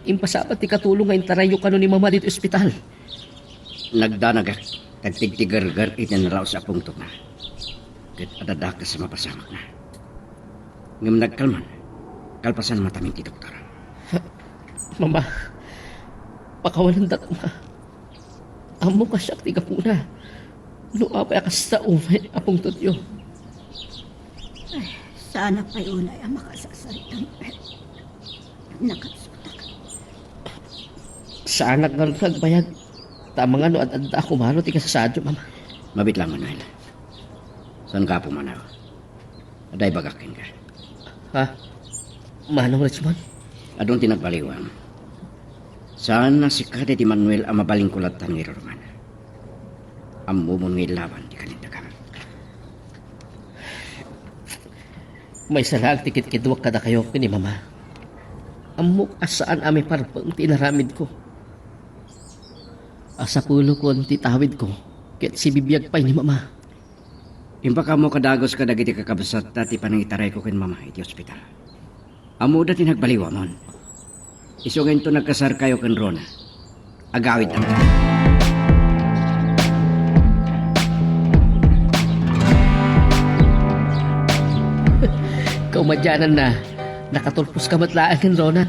Impasapat ti katulong nga intarayo kano ni mama dito ospital. Nagdanagak, tagtigtigar-gar itinaraw sa akong na. Kat adadaka sa mapasamak na. Ngam nagkalman, kalpasan matamin ti doktor. Mama, pakawalan datang ma. Amo ka siya tiga po na. Luapay akas sa umay apong tutyo. sana pa'y unay ang makasasalitang nakasutak. Saan nagbayag? Tamang ano at ako mano ti kasasadyo, mama. Mabit lang, Manuel. Saan ka pumanaw? Aday bagakin ka. Ha? Manong Richmond? Adong tinagbaliwang. Saan na si Kade di Manuel ang mabalingkulatan ni Roman? Amo mo laban di kalindagan. May salag tikit kidwak kada kayo ni mama. Amok asaan ami parpang tinaramid ko. Asa pulo ko ang titawid ko. Ket si bibiyag pa'y ni mama. Impa ka mo kadagos ka dagiti kakabsat dati panangitaray ko kin mama iti ospital. Amo dati nagbaliwamon. Isugin to nagkasar kayo ken Rona. Agawid ang Kaumadyanan na. Nakatulpos ka matlaan ken Rona.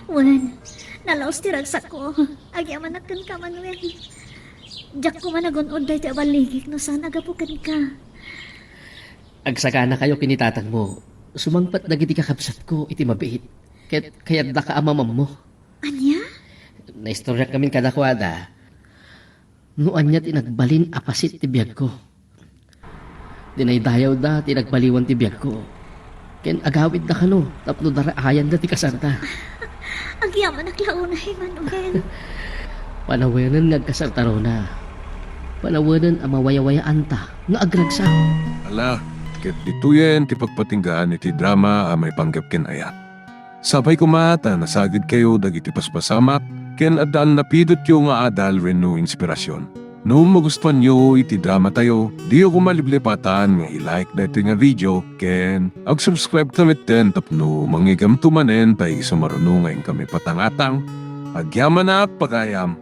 Wan, nalaos ti ragsak ko. Agyaman nakan ka, Manuel. Jak ko man nagunod dahi ti abaligik no saan agapukan ka. Agsagana kayo kinitatang mo. Sumangpat dagiti kakabsat ko iti mabiit. Ket kayat da ka amamam mo. Anya? Naistorya kami kadakwada. Noan niya tinagbalin apasit ti biyag ko. Dinaydayaw da tinagbaliwan ti biyag ko. Ken agawid na kano, tapno daraayan da ti kasarta. Agyaman naklaunay, Manuel. Panawanan nagkasarta Rona. Panawanan ang mawayawayaan ta, nga agragsa. Ala, ket dituyen ti pagpatinggaan iti drama a may panggap ken ayat. Sabay kumata nasagid kayo dagiti paspasamak ken addaan napidot yo nga adal wenno inspirasyon. No magustuhan nyo iti drama tayo, di ako maliblipatan nga i-like na ito nga video ken ag-subscribe tamit ten tapno mangigam tumanen tay sumarunungan kami patangatang agyaman na pagayam.